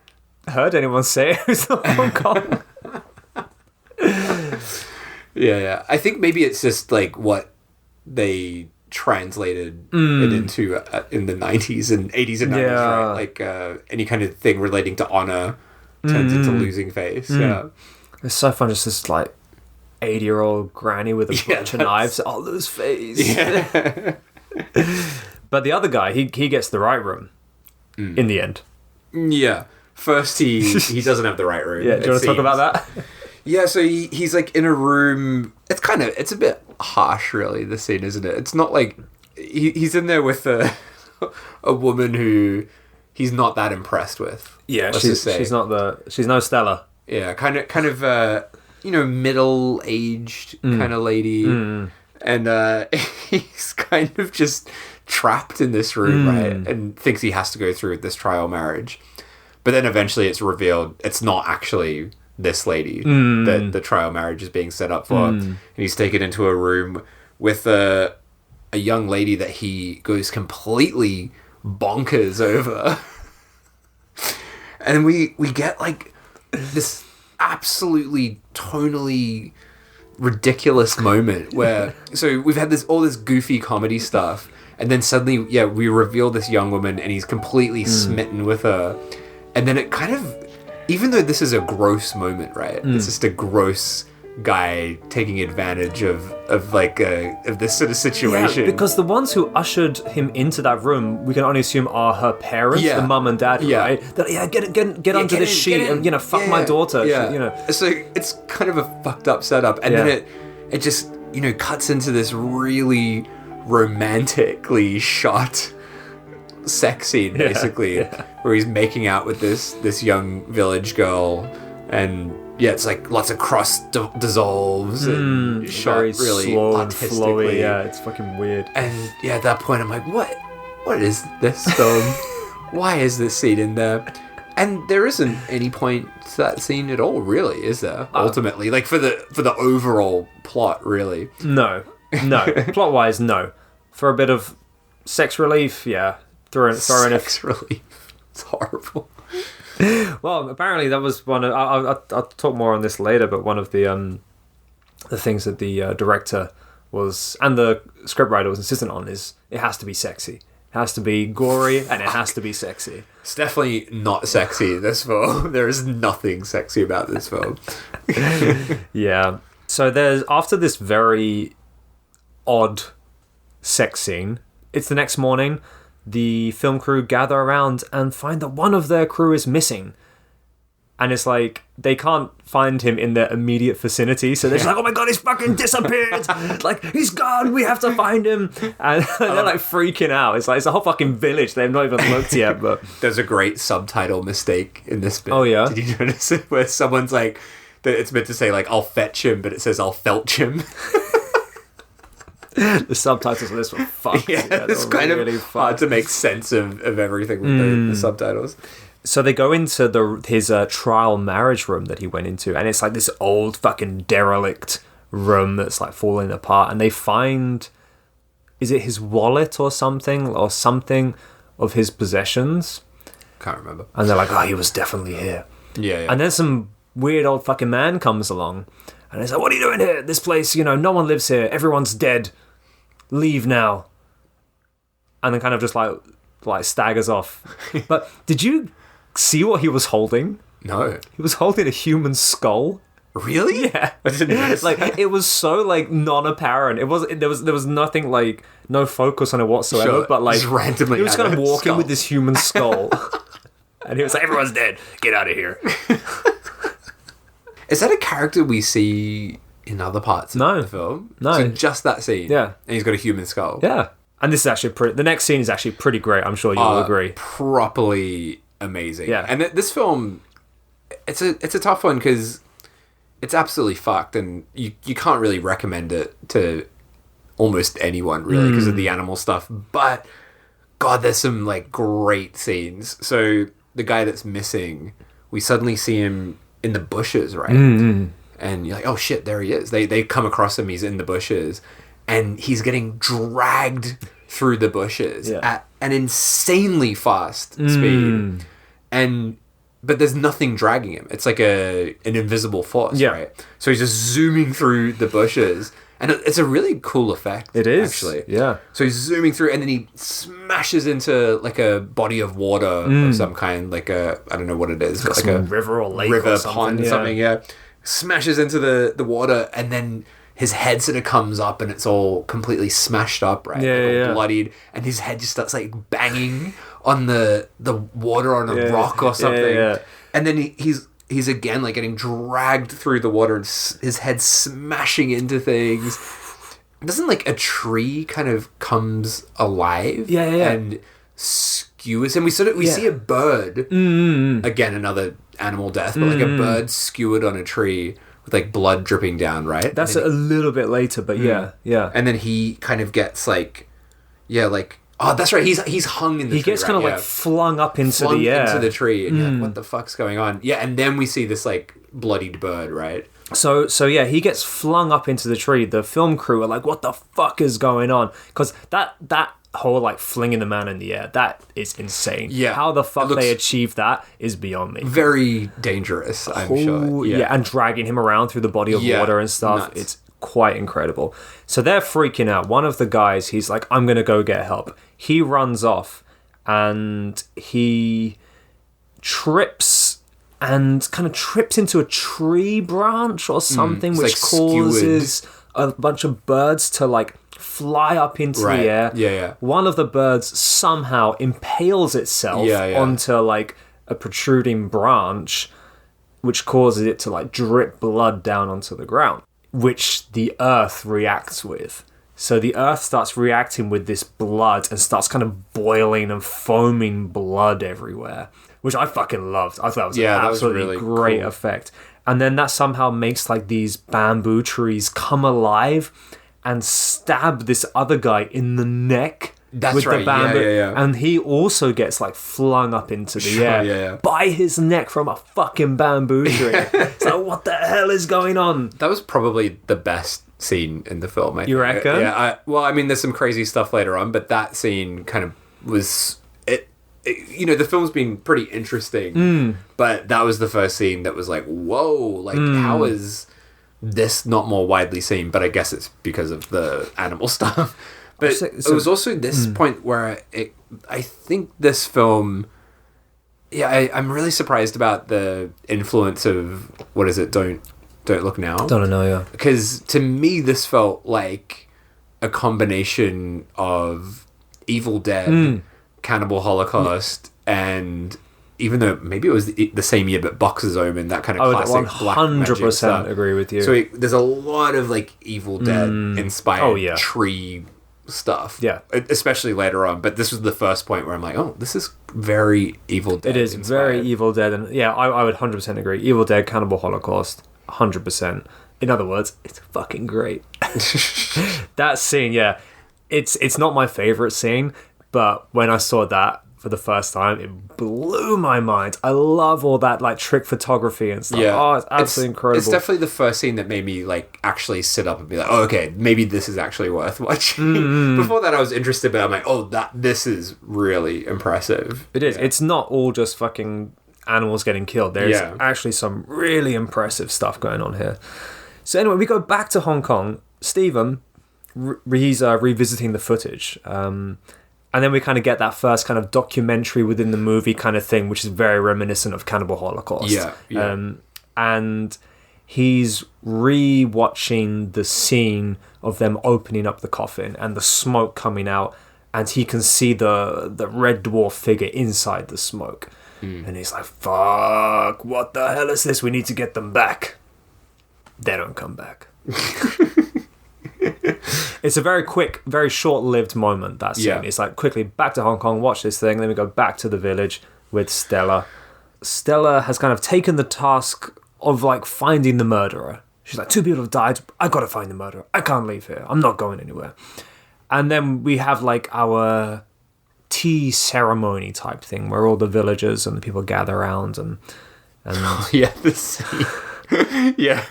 Speaker 2: heard anyone say it who's not Hong Kong.
Speaker 1: Yeah. I think maybe it's just like what they translated it into in the 90s and 80s and 90s, right? Like any kind of thing relating to honor turns into losing face. Yeah.
Speaker 2: It's so fun, just this like 80-year-old granny with a bunch of knives. I'll lose face. Yeah. But the other guy, he gets the right room in the end.
Speaker 1: Yeah. First, he doesn't have the right room.
Speaker 2: Yeah, do you want to talk about that?
Speaker 1: Yeah, so he's like in a room. It's a bit harsh, really, the scene, isn't it? It's not like he's in there with a woman who he's not that impressed with.
Speaker 2: Yeah, she's no Stella.
Speaker 1: Yeah, kind of middle-aged kind of lady, and he's kind of just trapped in this room, right, and thinks he has to go through this trial marriage. But then eventually it's revealed it's not actually this lady that the trial marriage is being set up for. And he's taken into a room with a young lady that he goes completely bonkers over. And we get like this absolutely tonally ridiculous moment where so we've had all this goofy comedy stuff, and then suddenly we reveal this young woman and he's completely smitten with her. And then it kind of, even though this is a gross moment, right? It's just a gross guy taking advantage of this sort of situation.
Speaker 2: Yeah, because the ones who ushered him into that room, we can only assume are her parents, the mum and dad, right? That, get onto this sheet and fuck my daughter.
Speaker 1: Yeah. So it's kind of a fucked up setup, and then it just cuts into this really romantically shot sex scene, basically, where he's making out with this young village girl, and it's like lots of crust dissolves and shot really
Speaker 2: slow and
Speaker 1: artistically.
Speaker 2: flowy. Yeah, it's fucking weird.
Speaker 1: And at that point I'm like, what is this film? Why is this scene in there? And there isn't any point to that scene at all, really, is there? Ultimately, like for the overall plot, really.
Speaker 2: No. Plot wise, no. For a bit of sex relief, yeah.
Speaker 1: Sex relief. It's horrible.
Speaker 2: Well, apparently that was one of... I'll talk more on this later, but one of the things that the director was... and the scriptwriter was insistent on is it has to be sexy. It has to be gory, and it has to be sexy.
Speaker 1: It's definitely not sexy, this film. There is nothing sexy about this film.
Speaker 2: Yeah. So there's, after this very odd sex scene, it's the next morning, the film crew gather around and find that one of their crew is missing. And it's like, they can't find him in their immediate vicinity, so they're just like, oh my god, he's fucking disappeared! Like, he's gone, we have to find him! And they're like freaking out. It's like, it's a whole fucking village, they've not even looked yet, but...
Speaker 1: There's a great subtitle mistake in this bit.
Speaker 2: Oh, yeah?
Speaker 1: Did you notice it? Where someone's like, it's meant to say, like, I'll fetch him, but it says, I'll felch him.
Speaker 2: The subtitles of this were fucked.
Speaker 1: Yeah, it's kind
Speaker 2: really
Speaker 1: of hard to make sense of everything with the subtitles.
Speaker 2: So they go into his trial marriage room that he went into, and it's like this old fucking derelict room that's like falling apart, and they find, is it his wallet or something of his possessions?
Speaker 1: Can't remember.
Speaker 2: And they're like, oh, he was definitely here.
Speaker 1: Yeah.
Speaker 2: And then some weird old fucking man comes along, and he's like, what are you doing here? This place, no one lives here. Everyone's dead. Leave now. And then kind of just like staggers off. But did you see what he was holding?
Speaker 1: No.
Speaker 2: He was holding a human skull.
Speaker 1: Really?
Speaker 2: Yeah.
Speaker 1: I didn't notice
Speaker 2: like
Speaker 1: that.
Speaker 2: it was so like non-apparent. There was nothing, like no focus on it whatsoever.
Speaker 1: Sure.
Speaker 2: But like
Speaker 1: Just randomly
Speaker 2: he was kind of
Speaker 1: had a
Speaker 2: walking
Speaker 1: skull.
Speaker 2: with this human skull, and he was like, "Everyone's dead. Get out of here."
Speaker 1: Is that a character we see in other parts of the film?
Speaker 2: No.
Speaker 1: So just that scene?
Speaker 2: Yeah.
Speaker 1: And he's got a human skull?
Speaker 2: Yeah. And this is actually the next scene is actually pretty great. I'm sure you'll agree.
Speaker 1: Properly amazing.
Speaker 2: Yeah.
Speaker 1: And this film, it's a tough one because it's absolutely fucked, and you can't really recommend it to almost anyone really because of the animal stuff. But God, there's some like great scenes. So the guy that's missing, we suddenly see him in the bushes, right? And you're like, oh shit, there he is. They come across him, he's in the bushes, and he's getting dragged through the bushes at an insanely fast speed. But there's nothing dragging him. It's like an invisible force, right? So he's just zooming through the bushes, and it's a really cool effect.
Speaker 2: It is,
Speaker 1: actually.
Speaker 2: yeah.
Speaker 1: So he's zooming through, and then he smashes into like a body of water of some kind, like I don't know what it is, but like a
Speaker 2: river or lake,
Speaker 1: river,
Speaker 2: or something,
Speaker 1: pond, something. Yeah, smashes into the water, and then his head sort of comes up, and it's all completely smashed up, right? All bloodied, and his head just starts like banging on the water on a rock or something, and then he's again like getting dragged through the water, and his head smashing into things. Doesn't like a tree kind of comes alive and skewers him? We see a bird, again another animal death, but like a bird skewered on a tree with like blood dripping down, right?
Speaker 2: That's a little bit later, but yeah.
Speaker 1: And then he kind of gets like, oh, that's right. He's hung in the tree.
Speaker 2: He gets kind of like flung up into the air.
Speaker 1: Into the tree. And you're like, what the fuck's going on? Yeah, and then we see this like bloodied bird, right?
Speaker 2: So yeah, he gets flung up into the tree. The film crew are like, what the fuck is going on? Because that whole like flinging the man in the air, that is insane.
Speaker 1: Yeah.
Speaker 2: How the fuck they achieve that is beyond me.
Speaker 1: Very dangerous, I'm sure.
Speaker 2: Yeah, and dragging him around through the body of water and stuff.
Speaker 1: Nuts.
Speaker 2: It's quite incredible. So they're freaking out. One of the guys, he's like, I'm going to go get help. He runs off and he trips into a tree branch or something, which
Speaker 1: like
Speaker 2: causes a bunch of birds to like fly up into the air.
Speaker 1: Yeah.
Speaker 2: One of the birds somehow impales itself onto like a protruding branch, which causes it to like drip blood down onto the ground, which the earth reacts with. So the earth starts reacting with this blood and starts kind of boiling and foaming blood everywhere, which I fucking loved. I thought that was an absolutely really great effect. And then that somehow makes like these bamboo trees come alive and stab this other guy in the neck.
Speaker 1: That's
Speaker 2: with
Speaker 1: right.
Speaker 2: The bamboo.
Speaker 1: Yeah.
Speaker 2: And he also gets like flung up into the air by his neck from a fucking bamboo tree. It's like, what the hell is going on?
Speaker 1: That was probably the best scene in the film.
Speaker 2: You reckon?
Speaker 1: Yeah. Well, I mean, there's some crazy stuff later on, but that scene kind of was it. The film's been pretty interesting, but that was the first scene that was like, whoa, like how is this not more widely seen? But I guess it's because of the animal stuff. But it was also this point where I think this film... Yeah, I'm really surprised about the influence of... What is it? Don't Look Now?
Speaker 2: Don't know, yeah.
Speaker 1: Because to me, this felt like a combination of Evil Dead, Cannibal Holocaust, and... Even though maybe it was the same year, but Boxer's Omen, that kind of classic black magic
Speaker 2: 100% agree with you.
Speaker 1: So there's a lot of like Evil Dead inspired tree stuff.
Speaker 2: Yeah.
Speaker 1: Especially later on. But this was the first point where I'm like, oh, this is very Evil Dead.
Speaker 2: It is
Speaker 1: inspired.
Speaker 2: very Evil Dead. And yeah, I would 100% agree. Evil Dead, Cannibal Holocaust, 100%. In other words, it's fucking great. That scene, yeah. It's not my favorite scene, but when I saw that for the first time, it blew my mind. I love all that like trick photography and stuff.
Speaker 1: Yeah.
Speaker 2: Oh, it's absolutely incredible.
Speaker 1: It's definitely the first scene that made me like actually sit up and be like, oh, okay, maybe this is actually worth watching. Before that I was interested, but I'm like, oh, this is really impressive.
Speaker 2: It is.
Speaker 1: Yeah.
Speaker 2: It's not all just fucking animals getting killed. There's actually some really impressive stuff going on here. So anyway, we go back to Hong Kong. Stephen, he's revisiting the footage. And then we kind of get that first kind of documentary within the movie kind of thing, which is very reminiscent of Cannibal Holocaust.
Speaker 1: Yeah.
Speaker 2: And he's re-watching the scene of them opening up the coffin and the smoke coming out, and he can see the red dwarf figure inside the smoke. And he's like, fuck, what the hell is this? We need to get them back. They don't come back. It's a very quick, very short-lived moment, that scene.
Speaker 1: Yeah.
Speaker 2: It's like, quickly, back to Hong Kong, watch this thing, then we go back to the village with Stella. Stella has kind of taken the task of, like, finding the murderer. She's like, 2 people have died, I gotta find the murderer. I can't leave here. I'm not going anywhere. And then we have, like, our tea ceremony type thing, where all the villagers and the people gather around and
Speaker 1: Yeah, the scene. Yeah.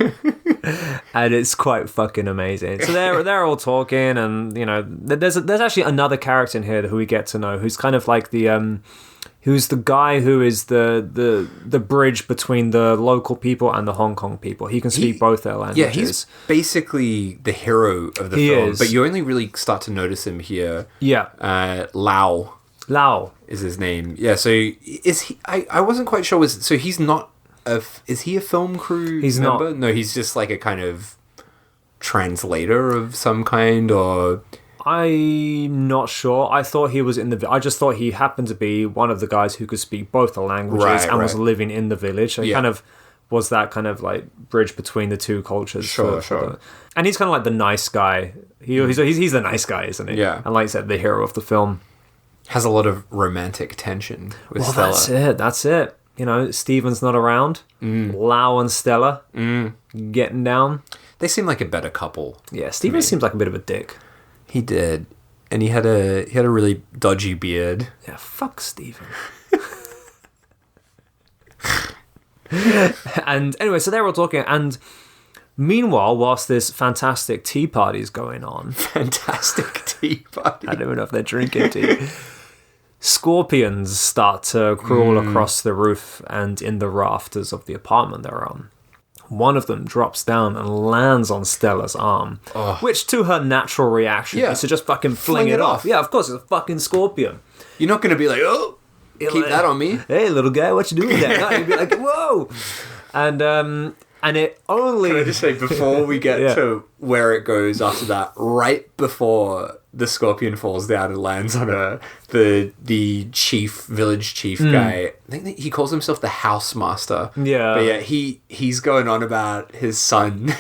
Speaker 2: And it's quite fucking amazing. So they're all talking, and you know, there's actually another character in here who we get to know, who's kind of like the who's the guy who is the bridge between the local people and the Hong Kong people. He can speak both their languages.
Speaker 1: Yeah, he's basically the hero of the film, but you only really start to notice him here.
Speaker 2: Yeah.
Speaker 1: Lau is his name. Yeah, so is he... I wasn't quite sure. So he's not... is he a film crew member?
Speaker 2: Not.
Speaker 1: No, he's just like a kind of translator of some kind, or...
Speaker 2: I'm not sure. I thought he was in the... I just thought he happened to be one of the guys who could speak both the languages and was living in the village. So he kind of was that kind of like bridge between the two cultures.
Speaker 1: Sure.
Speaker 2: And he's kind of like the nice guy. He's the nice guy, isn't he?
Speaker 1: Yeah.
Speaker 2: And like I said, the hero of the film.
Speaker 1: Has a lot of romantic tension with Stella.
Speaker 2: That's it. You know, Steven's not around. Lau and Stella getting down.
Speaker 1: They seem like a better couple.
Speaker 2: Yeah, Steven seems like a bit of a dick.
Speaker 1: He did. And he had a really dodgy beard.
Speaker 2: Yeah, fuck Steven. And anyway, so they're all talking, and meanwhile, whilst this fantastic tea party is going on...
Speaker 1: Fantastic tea party?
Speaker 2: I don't even know if they're drinking tea. Scorpions start to crawl across the roof and in the rafters of the apartment they're on. One of them drops down and lands on Stella's arm, which to her natural reaction is to just fucking fling it off. Yeah, of course, it's a fucking scorpion.
Speaker 1: You're not going to be like, oh, keep that on me.
Speaker 2: Hey, little guy, what you doing there? No, you'd be like, whoa. And it only...
Speaker 1: Can I just say, before we get to where it goes after that, right before the scorpion falls down and lands on her, the village chief guy, I think that he calls himself the housemaster.
Speaker 2: Yeah.
Speaker 1: But yeah, he's going on about his son.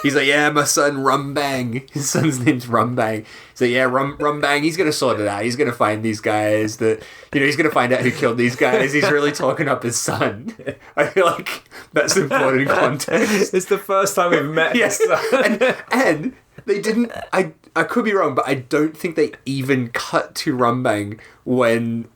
Speaker 1: He's like, yeah, my son Rumbang. His son's name's Rumbang. He's like, yeah, Rumbang, he's going to sort it out. He's going to find these guys he's going to find out who killed these guys. He's really talking up his son. I feel like that's important context.
Speaker 2: It's the first time we've met his son.
Speaker 1: And they didn't, I could be wrong, but I don't think they even cut to Rumbang when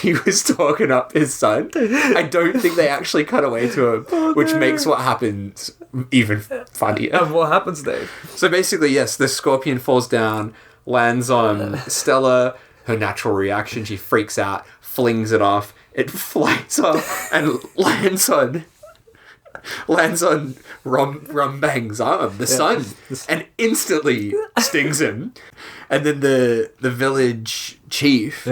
Speaker 1: he was talking up his son. I don't think they actually cut away to him, which makes what happens even funnier.
Speaker 2: And what happens, Dave?
Speaker 1: So basically, yes, the scorpion falls down, lands on Stella. Her natural reaction, she freaks out, flings it off. It flies off and lands on lands on Rumbang's arm, the son, and instantly stings him. And then the village chief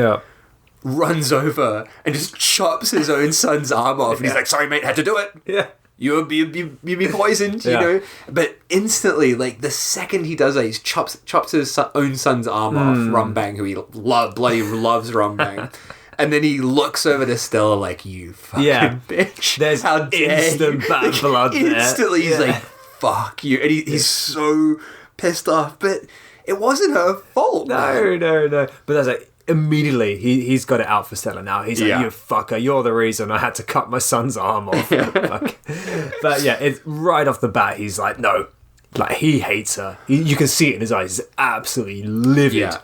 Speaker 1: runs over and just chops his own son's arm off. And he's like, sorry, mate, had to do it.
Speaker 2: Yeah.
Speaker 1: You'll be poisoned, you know? But instantly, like, the second he does that, he chops his own son's arm off, Rumbang, who he bloody loves Rumbang. And then he looks over to Stella like, you fucking bitch.
Speaker 2: There's
Speaker 1: how dare
Speaker 2: instant
Speaker 1: you?
Speaker 2: bad blood there.
Speaker 1: Instantly, he's like, fuck you. And he's so pissed off. But it wasn't her fault.
Speaker 2: No. But that's like, immediately, he's got it out for Stella now. He's like, you fucker, you're the reason I had to cut my son's arm off. But yeah, it's right off the bat, he's like, no. Like, he hates her. You can see it in his eyes. He's absolutely livid.
Speaker 1: Yeah.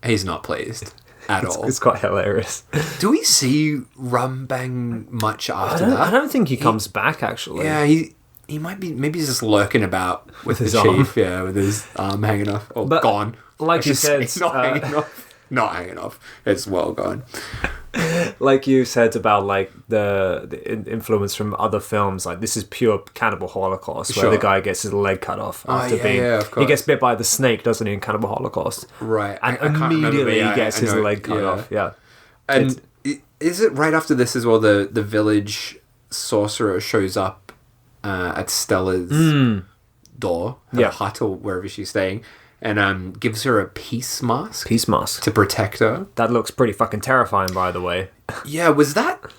Speaker 1: He's not pleased. At all.
Speaker 2: It's quite hilarious.
Speaker 1: Do we see Rumbang much after that?
Speaker 2: I don't think he comes back, actually.
Speaker 1: Yeah, he might be. Maybe he's just lurking about with
Speaker 2: his
Speaker 1: the
Speaker 2: arm.
Speaker 1: chief. Yeah, with his arm hanging off or
Speaker 2: But
Speaker 1: gone.
Speaker 2: like you said,
Speaker 1: not hanging off. Not hanging off. It's well gone.
Speaker 2: Like you said about like the influence from other films, like this is pure Cannibal Holocaust, where the guy gets his leg cut off after being.
Speaker 1: of course.
Speaker 2: He gets bit by the snake, doesn't he, in Cannibal Holocaust?
Speaker 1: Right.
Speaker 2: And
Speaker 1: I can't
Speaker 2: immediately
Speaker 1: remember,
Speaker 2: he gets his leg cut off. Yeah.
Speaker 1: And is it right after this as well? The village sorcerer shows up at Stella's door, her hut or wherever she's staying, and gives her a peace mask.
Speaker 2: Peace mask
Speaker 1: to protect her.
Speaker 2: That looks pretty fucking terrifying, by the way.
Speaker 1: Yeah, was that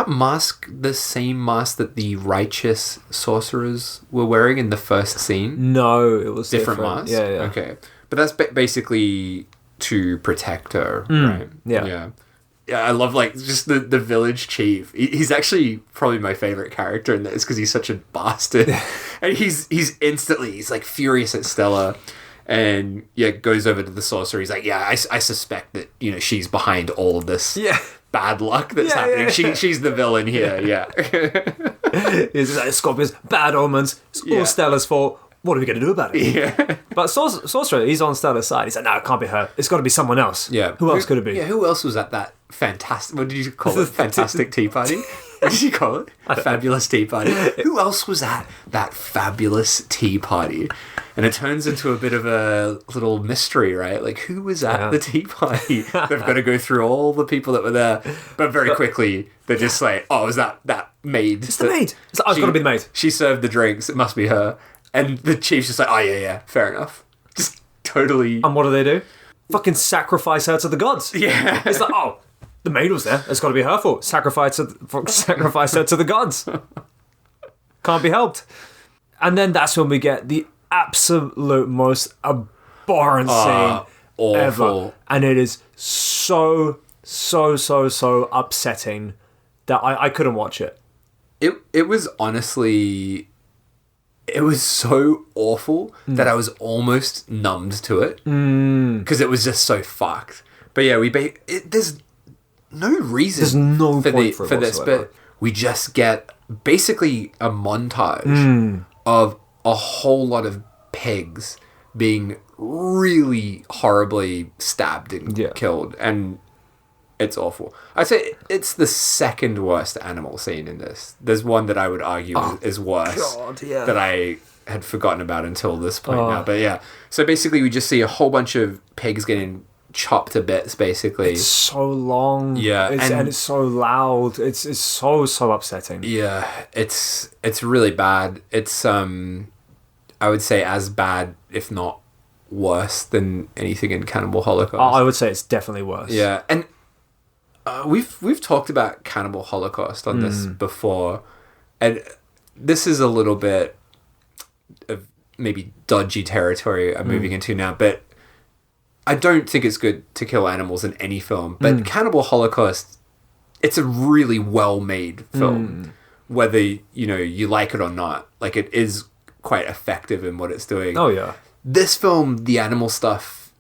Speaker 1: mask the same mask that the righteous sorcerers were wearing in the first scene?
Speaker 2: No, it was
Speaker 1: different mask.
Speaker 2: Yeah.
Speaker 1: Okay, but that's basically to protect her, right?
Speaker 2: Yeah.
Speaker 1: Yeah, I love like just the village chief. He's actually probably my favorite character in this because he's such a bastard, and he's like furious at Stella. And goes over to the sorcerer. He's like, I suspect that she's behind all of this bad luck that's happening.
Speaker 2: Yeah.
Speaker 1: She's the villain here. Yeah,
Speaker 2: he's like, Scorpions, bad omens. It's all Stella's fault. What are we going to do about it?
Speaker 1: Yeah,
Speaker 2: but sorcerer, he's on Stella's side. He's like, no, it can't be her. It's got to be someone else.
Speaker 1: Yeah,
Speaker 2: who else could it be?
Speaker 1: Yeah, who else was at that fantastic? What did you call it? Fantastic tea party. What did you call it? A fabulous tea party. Who else was at that fabulous tea party? And it turns into a bit of a little mystery, right? Like, who was at the tea party? They've got to go through all the people that were there. But very quickly, they're just like, oh, is that maid?
Speaker 2: It's the maid. It's like, oh, it's got to be the maid.
Speaker 1: She served the drinks. It must be her. And the chief's just like, oh, yeah, fair enough. Just totally...
Speaker 2: And what do? Fucking sacrifice her to the gods.
Speaker 1: Yeah.
Speaker 2: It's like, oh, the maid was there. It's got to be her fault. Sacrifice her to the gods. Can't be helped. And then that's when we get the absolute most abhorrent scene
Speaker 1: awful.
Speaker 2: Ever. And it is so upsetting that I couldn't watch it.
Speaker 1: It was honestly... It was so awful that I was almost numbed to it. Because it was just so fucked. But yeah, there's no reason
Speaker 2: There's no point for
Speaker 1: this, but we just get basically a montage of a whole lot of pigs being really horribly stabbed and killed, and it's awful. I'd say it's the second worst animal scene in this. There's one that I would argue is worse that I had forgotten about until this point now. But yeah, so basically we just see a whole bunch of pigs getting chopped to bits, basically.
Speaker 2: It's so long.
Speaker 1: Yeah.
Speaker 2: And it's so loud. It's so upsetting.
Speaker 1: Yeah, it's really bad. It's I would say as bad, if not worse, than anything in Cannibal Holocaust.
Speaker 2: I would say it's definitely worse.
Speaker 1: Yeah, and we've talked about Cannibal Holocaust on this before, and this is a little bit of maybe dodgy territory I'm moving into now, but I don't think it's good to kill animals in any film. But Cannibal Holocaust, it's a really well-made film, whether you like it or not. Like, it is quite effective in what it's doing.
Speaker 2: Oh yeah.
Speaker 1: This film, the animal stuff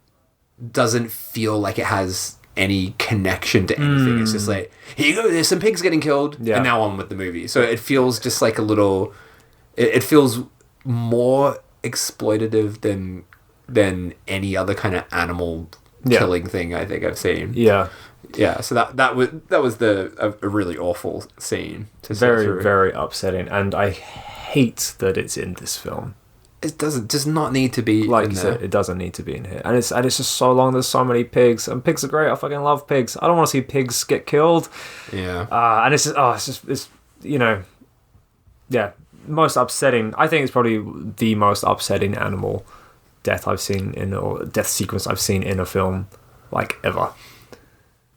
Speaker 1: doesn't feel like it has any connection to anything. It's just like, here you go, there's some pigs getting killed, and now on with the movie. So it feels just like a little... It feels more exploitative than any other kind of animal killing thing I think I've seen.
Speaker 2: Yeah.
Speaker 1: Yeah, so that was a really awful scene to sit
Speaker 2: Very,
Speaker 1: through.
Speaker 2: very upsetting, and I hate that it's in this film.
Speaker 1: It does not need to be
Speaker 2: Like
Speaker 1: in
Speaker 2: you
Speaker 1: there.
Speaker 2: said, it doesn't need to be in here, and it's just so long. There's so many pigs, and pigs are great. I fucking love pigs. I don't want to see pigs get killed.
Speaker 1: Yeah.
Speaker 2: And it's most upsetting. I think it's probably the most upsetting animal death I've seen or death sequence I've seen in a film, like, ever.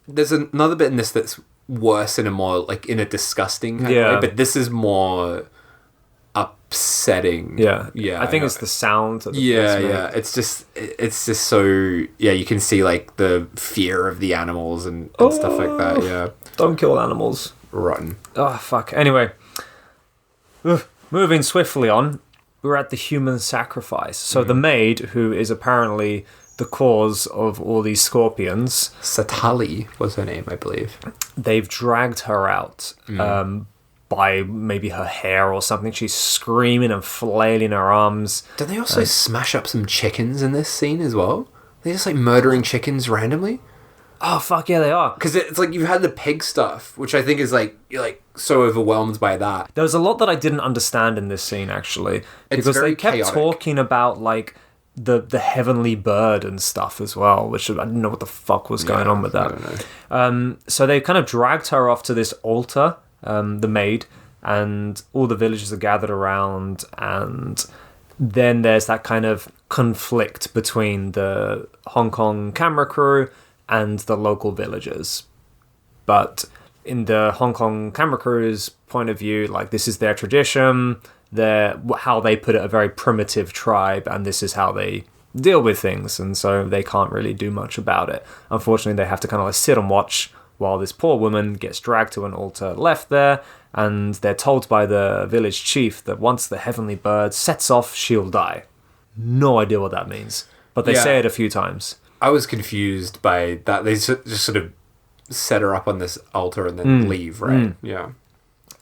Speaker 1: There's another bit in this that's worse in a more, like, in a disgusting kind of way, but this is more upsetting.
Speaker 2: Yeah.
Speaker 1: Yeah.
Speaker 2: I think it's the sound. That the
Speaker 1: Yeah,
Speaker 2: pigs make.
Speaker 1: yeah. It's just so, yeah, you can see, like, the fear of the animals and stuff like that, yeah.
Speaker 2: Don't kill animals.
Speaker 1: Rotten.
Speaker 2: Oh, fuck. Anyway. Moving swiftly on, we're at the human sacrifice. So the maid, who is apparently the cause of all these scorpions...
Speaker 1: Satali was her name, I believe.
Speaker 2: They've dragged her out by maybe her hair or something. She's screaming and flailing her arms.
Speaker 1: Don't they also smash up some chickens in this scene as well? They're just, like, murdering chickens randomly?
Speaker 2: Oh, fuck yeah, they are.
Speaker 1: Because it's like you've had the pig stuff, which I think is like you're like so overwhelmed by that.
Speaker 2: There was a lot that I didn't understand in this scene, actually. Because
Speaker 1: very
Speaker 2: they kept
Speaker 1: chaotic.
Speaker 2: talking about, like, the heavenly bird and stuff as well, which I didn't know what the fuck was going on with that.
Speaker 1: I don't know.
Speaker 2: So they kind of dragged her off to this altar, the maid, and all the villagers are gathered around, and then there's that kind of conflict between the Hong Kong camera crew and the local villagers. But in the Hong Kong camera crew's point of view, like, this is their tradition, how they put it, a very primitive tribe, and this is how they deal with things, and so they can't really do much about it. Unfortunately, they have to kind of like sit and watch while this poor woman gets dragged to an altar, left there, and they're told by the village chief that once the heavenly bird sets off, she'll die. No idea what that means, but they say it a few times.
Speaker 1: I was confused by that. They just sort of set her up on this altar and then leave, right? Yeah.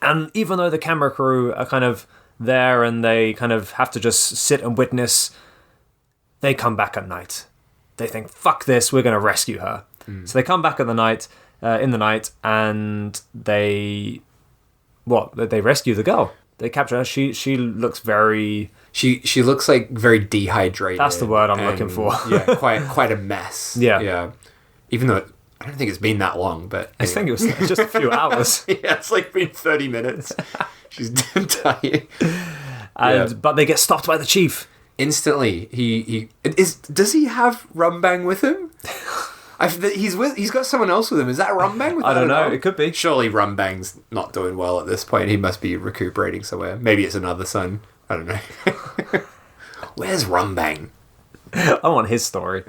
Speaker 2: And even though the camera crew are kind of there and they kind of have to just sit and witness, they come back at night. They think, fuck this, we're going to rescue her. So they come back in the night, and they rescue the girl. They capture her. She looks very...
Speaker 1: She looks like very dehydrated.
Speaker 2: That's the word I'm looking for.
Speaker 1: Yeah, quite a mess.
Speaker 2: Yeah.
Speaker 1: Even though I don't think it's been that long, but
Speaker 2: I think it was just a few hours.
Speaker 1: Yeah, it's like been 30 minutes. She's dying.
Speaker 2: But they get stopped by the chief.
Speaker 1: Instantly. Does he have Rumbang with him? He's got someone else with him. Is that Rumbang?
Speaker 2: I don't know. It could be.
Speaker 1: Surely Rumbang's not doing well at this point. He must be recuperating somewhere. Maybe it's another son. I don't know. Where's Rumbang?
Speaker 2: I want his story.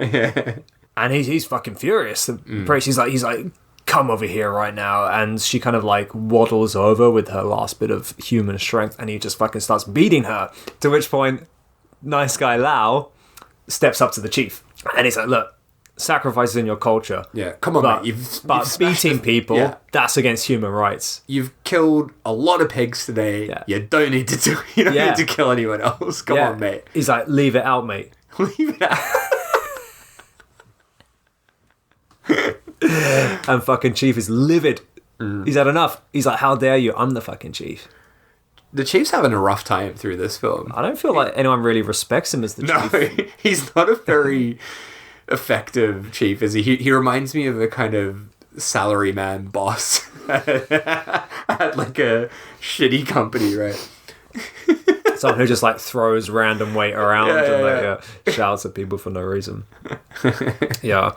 Speaker 2: And he's fucking furious. The priest, he's like, come over here right now. And she kind of like waddles over with her last bit of human strength, and he just fucking starts beating her. To which point, nice guy Lau steps up to the chief, and he's like, look, sacrifices in your culture.
Speaker 1: Yeah, come on, mate. You've
Speaker 2: beating people, that's against human rights.
Speaker 1: You've killed a lot of pigs today. Yeah. You don't need to need to kill anyone else. Come on, mate.
Speaker 2: He's like, leave it out, mate.
Speaker 1: Leave it out.
Speaker 2: And fucking chief is livid. He's had enough. He's like, how dare you? I'm the fucking chief.
Speaker 1: The chief's having a rough time through this film.
Speaker 2: I don't feel like anyone really respects him as the chief.
Speaker 1: No, he's not a very effective chief, is he? He reminds me of a kind of salaryman boss at like a shitty company, right?
Speaker 2: Someone who just like throws random weight around and shouts at people for no reason. Yeah.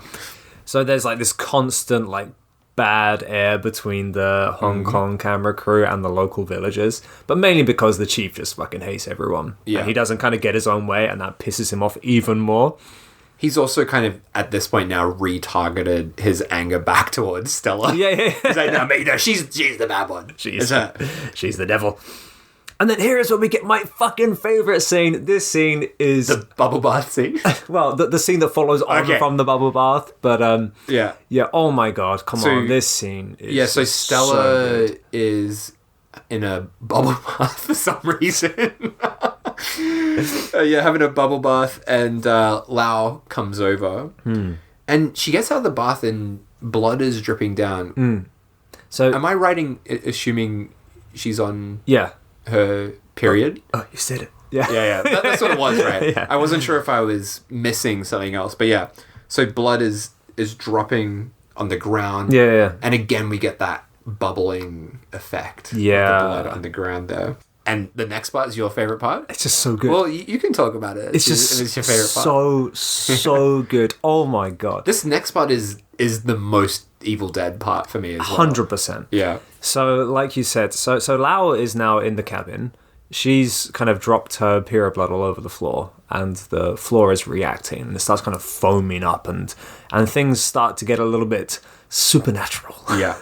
Speaker 2: So there's like this constant like bad air between the Hong Kong camera crew and the local villagers, but mainly because the chief just fucking hates everyone. Yeah. And he doesn't kind of get his own way, and that pisses him off even more.
Speaker 1: He's also kind of, at this point now, retargeted his anger back towards Stella.
Speaker 2: Yeah.
Speaker 1: He's like, no, she's the bad one.
Speaker 2: She's the devil. And then here's where we get my fucking favourite scene. This scene is...
Speaker 1: The bubble bath scene?
Speaker 2: Well, the scene that follows on from the bubble bath. But,
Speaker 1: yeah,
Speaker 2: oh my god, come on. This scene is...
Speaker 1: Yeah, so Stella is in a bubble bath for some reason. Having a bubble bath, and Lau comes over. And she gets out of the bath, and blood is dripping down.
Speaker 2: So
Speaker 1: Am I assuming she's on
Speaker 2: yeah.
Speaker 1: her period?
Speaker 2: Oh, you said it. Yeah.
Speaker 1: Yeah. That's what it was, right?
Speaker 2: Yeah.
Speaker 1: I wasn't sure if I was missing something else, but yeah. So blood is dropping on the ground.
Speaker 2: Yeah.
Speaker 1: And again, we get that bubbling effect.
Speaker 2: Yeah.
Speaker 1: Of the blood on the ground there. And the next part is your favorite part?
Speaker 2: It's just so good.
Speaker 1: Well, you can talk about it.
Speaker 2: It's just
Speaker 1: if it's your favorite part.
Speaker 2: so good. Oh my god.
Speaker 1: This next part is the most Evil Dead part for me as well.
Speaker 2: 100%.
Speaker 1: Yeah.
Speaker 2: So, like you said, so Lau is now in the cabin. She's kind of dropped her period blood all over the floor, and the floor is reacting, and it starts kind of foaming up, and things start to get a little bit supernatural.
Speaker 1: Yeah.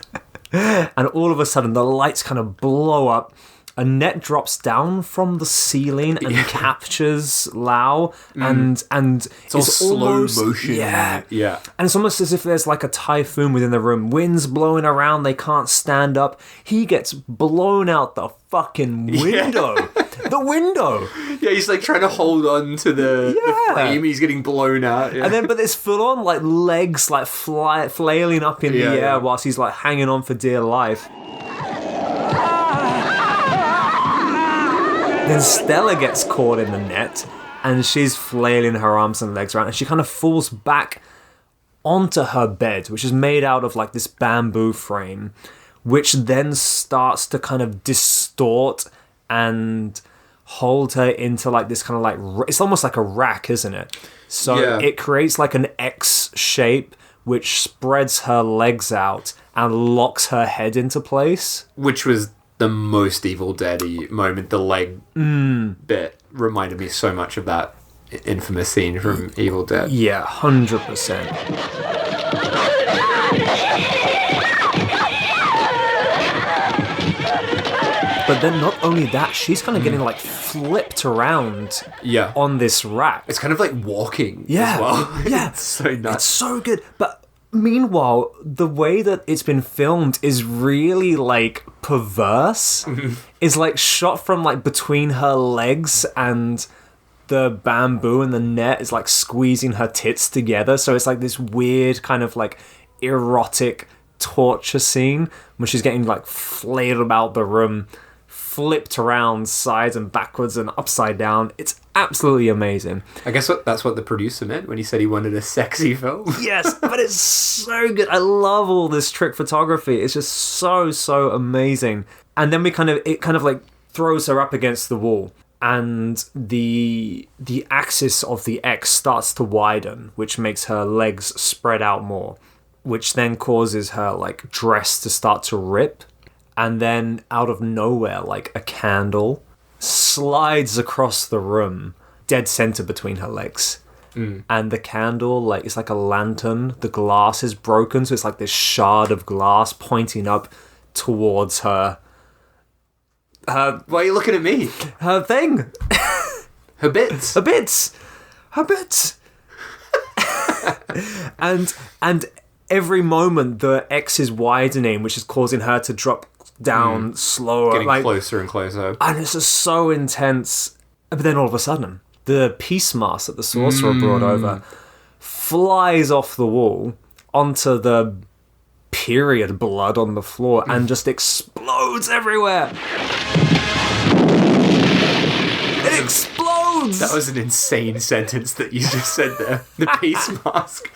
Speaker 2: And all of a sudden, the lights kind of blow up. A net drops down from the ceiling and captures Lau, and
Speaker 1: It's all slow motion.
Speaker 2: Yeah.
Speaker 1: Yeah.
Speaker 2: And it's almost as if there's like a typhoon within the room. Wind's blowing around, they can't stand up. He gets blown out the fucking window. The window.
Speaker 1: Yeah, he's like trying to hold on to the frame. He's getting blown out. Yeah.
Speaker 2: And then, but there's full on like legs like flailing up in the air whilst he's like hanging on for dear life. Then Stella gets caught in the net, and she's flailing her arms and legs around, and she kind of falls back onto her bed, which is made out of like this bamboo frame, which then starts to kind of distort and hold her into like this kind of like, it's almost like a rack, isn't it? So it creates like an X shape, which spreads her legs out and locks her head into place.
Speaker 1: Which was the most Evil Dead-y moment. The leg bit reminded me so much of that infamous scene from Evil Dead.
Speaker 2: Yeah, 100%. But then not only that, she's kind of getting like flipped around on this rack.
Speaker 1: It's kind of like walking as well.
Speaker 2: Yeah.
Speaker 1: It's so nuts.
Speaker 2: It's so good. But meanwhile, the way that it's been filmed is really like perverse. It's like shot from like between her legs, and the bamboo and the net is like squeezing her tits together. So it's like this weird kind of like erotic torture scene when she's getting like flailed about the room, flipped around sides and backwards and upside down. It's absolutely amazing.
Speaker 1: I guess that's what the producer meant when he said he wanted a sexy film.
Speaker 2: Yes, but it's so good. I love all this trick photography. It's just so amazing. And then it kind of like throws her up against the wall, and the axis of the X starts to widen, which makes her legs spread out more, which then causes her like dress to start to rip. And then out of nowhere, like a candle slides across the room, dead center between her legs. And the candle, like, it's like a lantern. The glass is broken, so it's like this shard of glass pointing up towards her.
Speaker 1: Why are you looking at me?
Speaker 2: Her thing.
Speaker 1: Her bits.
Speaker 2: Her bits. Her bits. and every moment the X is widening, which is causing her to drop down slower.
Speaker 1: Getting like, closer and closer.
Speaker 2: And it's just so intense. But then all of a sudden, the peace mask that the sorcerer brought over flies off the wall onto the period blood on the floor and just explodes everywhere. It explodes!
Speaker 1: That was an insane sentence that you just said there. The peace mask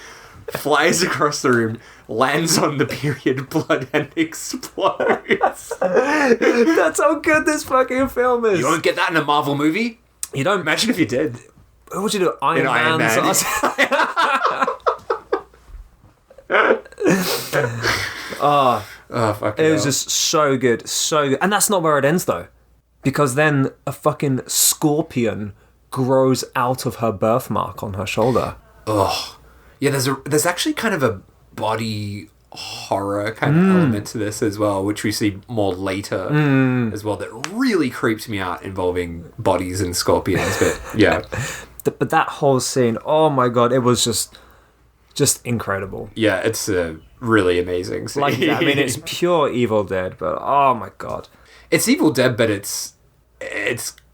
Speaker 1: flies across the room, lands on the period blood, and explodes.
Speaker 2: That's how good this fucking film is.
Speaker 1: You don't get that in a Marvel movie?
Speaker 2: You don't.
Speaker 1: Imagine if you did.
Speaker 2: What would you do? Iron Man.
Speaker 1: Oh, fuck
Speaker 2: it was just so good, so good. And that's not where it ends, though. Because then a fucking scorpion grows out of her birthmark on her shoulder.
Speaker 1: Ugh. Yeah, there's actually kind of a body horror kind of element to this as well, which we see more later as well, that really creeped me out, involving bodies and scorpions. But yeah.
Speaker 2: But that whole scene, oh my god, it was just incredible.
Speaker 1: Yeah, it's a really amazing scene.
Speaker 2: Like, I mean, it's pure Evil Dead, but oh my god.
Speaker 1: It's Evil Dead, but it's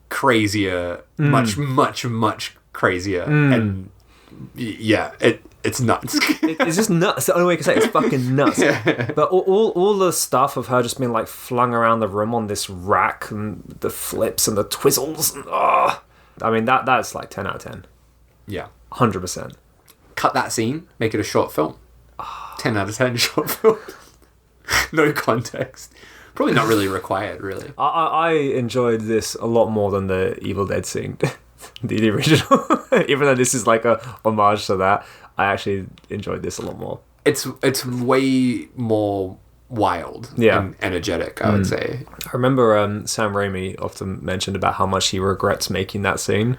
Speaker 1: crazier, much crazier. And yeah, It's nuts.
Speaker 2: It's just nuts. It's the only way I can say it. It's fucking nuts.
Speaker 1: Yeah.
Speaker 2: But all the stuff of her just being like flung around the room on this rack and the flips and the twizzles. And, I mean, that's like 10 out of 10.
Speaker 1: Yeah.
Speaker 2: 100%.
Speaker 1: Cut that scene, make it a short film. 10 out of 10 short film. No context. Probably not really required, really.
Speaker 2: I enjoyed this a lot more than the Evil Dead scene. the original. Even though this is like a homage to that, I actually enjoyed this a lot more.
Speaker 1: It's way more wild and energetic, I would say.
Speaker 2: I remember Sam Raimi often mentioned about how much he regrets making that scene.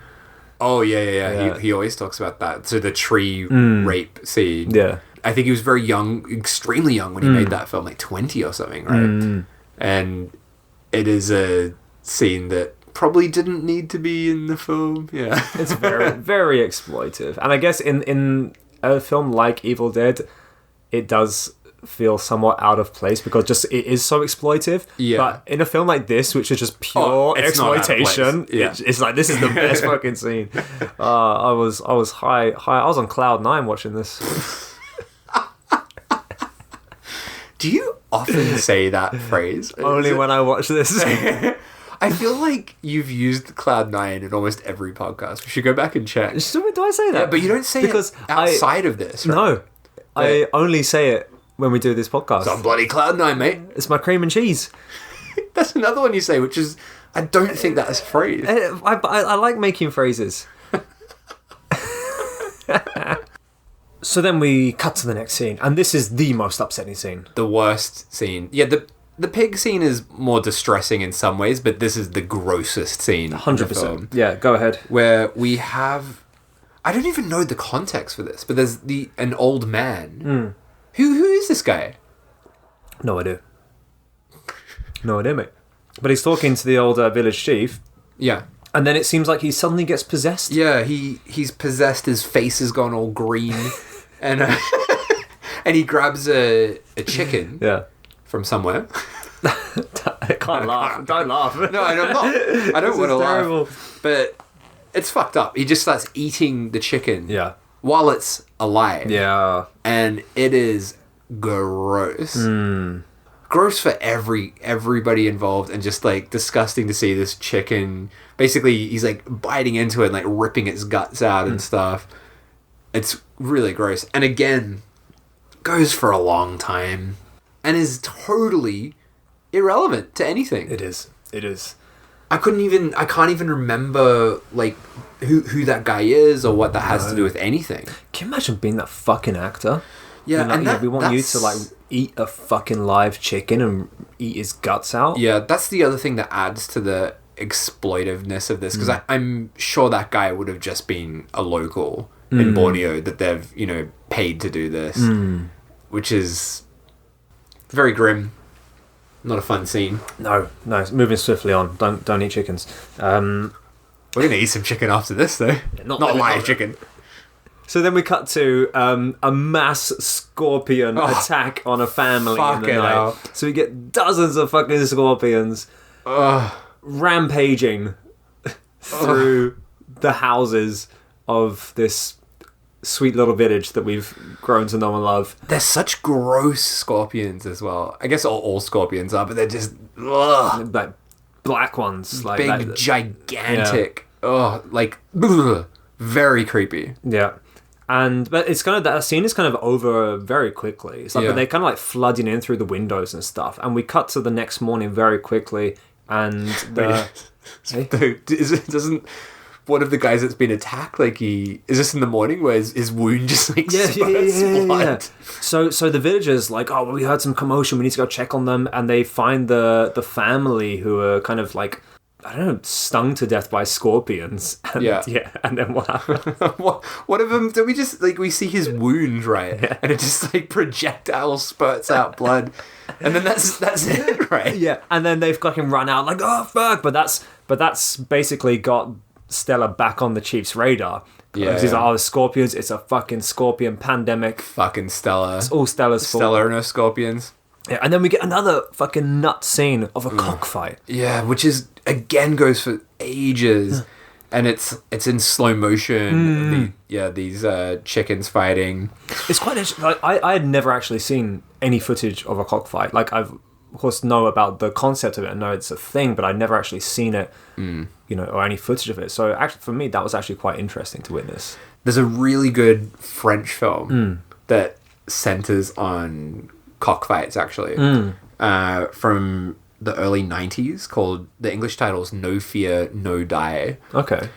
Speaker 1: Oh, yeah. He always talks about that. So the tree rape scene.
Speaker 2: Yeah.
Speaker 1: I think he was very young, extremely young when he made that film, like 20 or something, right? And it is a scene that probably didn't need to be in the film. Yeah.
Speaker 2: It's very, very exploitive. And I guess in a film like Evil Dead, it does feel somewhat out of place because just it is so exploitive. Yeah. But in a film like this, which is just pure exploitation, it's like, this is the best fucking scene. I was high. I was on cloud 9 watching this.
Speaker 1: Do you often say that phrase?
Speaker 2: Only when I watch this.
Speaker 1: I feel like you've used Cloud 9 in almost every podcast. We should go back and check.
Speaker 2: Do I say that?
Speaker 1: Yeah, but you don't say it outside of this, right?
Speaker 2: No. I only say it when we do this podcast.
Speaker 1: It's on bloody Cloud 9, mate.
Speaker 2: It's my cream and cheese.
Speaker 1: That's another one you say, which is... I don't think that's a phrase.
Speaker 2: I like making phrases. So then we cut to the next scene, and this is the most upsetting scene.
Speaker 1: The worst scene. Yeah, the pig scene is more distressing in some ways, but this is the grossest scene.
Speaker 2: 100%. Yeah, go ahead.
Speaker 1: Where we have... I don't even know the context for this, but there's an old man. Who is this guy?
Speaker 2: No idea. No idea, mate. But he's talking to the old village chief.
Speaker 1: Yeah.
Speaker 2: And then it seems like he suddenly gets possessed.
Speaker 1: Yeah, he's possessed. His face has gone all green. and he grabs a chicken from somewhere.
Speaker 2: I can't laugh. Don't laugh.
Speaker 1: No, I'm not. I don't want to laugh. But it's fucked up. He just starts eating the chicken while it's alive. Yeah. And it is gross. Gross for everybody involved, and just like disgusting to see this chicken. Basically, he's like biting into it and like ripping its guts out and stuff. It's really gross. And again, goes for a long time and is totally irrelevant to anything.
Speaker 2: It is.
Speaker 1: I can't even remember like who that guy is or what that has to do with anything.
Speaker 2: Can you imagine being that fucking actor?
Speaker 1: Yeah,
Speaker 2: we want you to like eat a fucking live chicken and eat his guts out.
Speaker 1: Yeah, that's the other thing that adds to the exploitiveness of this, because I'm sure that guy would have just been a local in Borneo that they've paid to do this, which is very grim. Not a fun scene.
Speaker 2: No. Moving swiftly on. Don't eat chickens.
Speaker 1: We're gonna eat some chicken after this, though. Not live chicken.
Speaker 2: So then we cut to a mass scorpion attack on a family in the night. Hell. So we get dozens of fucking scorpions rampaging through the houses of this sweet little village that we've grown to know and love.
Speaker 1: They're such gross scorpions as well. I guess all scorpions are, but they're just
Speaker 2: like black ones, like
Speaker 1: big, gigantic. Very creepy.
Speaker 2: Yeah. But it's kind of, that scene is kind of over very quickly. It's like, but they're kind of like flooding in through the windows and stuff. And we cut to the next morning very quickly, and
Speaker 1: doesn't one of the guys that's been attacked, like is this in the morning where his wound just like spurts blood?
Speaker 2: So the villagers like, we heard some commotion, we need to go check on them, and they find the family who are kind of like, I don't know, stung to death by scorpions. And, and then what happened?
Speaker 1: One of them, we just like, we see his wound, right? And it just like projectile spurts out blood, and then that's it, right?
Speaker 2: Yeah, and then they've got him run out like, oh fuck! But that's basically got Stella back on the chief's radar. Yeah, he's like, scorpions! It's a fucking scorpion pandemic.
Speaker 1: Fucking Stella!
Speaker 2: It's all Stella's fault.
Speaker 1: Stella and her scorpions.
Speaker 2: Yeah, and then we get another fucking nut scene of a cockfight.
Speaker 1: Yeah, which is again goes for ages. And it's in slow motion. These chickens fighting.
Speaker 2: It's quite interesting. Like, I had never actually seen any footage of a cockfight. Like, I've of course know about the concept of it and know it's a thing, but I'd never actually seen it, or any footage of it. So actually, for me, that was actually quite interesting to witness.
Speaker 1: There's a really good French film that centers on cockfights, actually, from the early 90s, called, the English title is No Fear, No Die.
Speaker 2: Okay.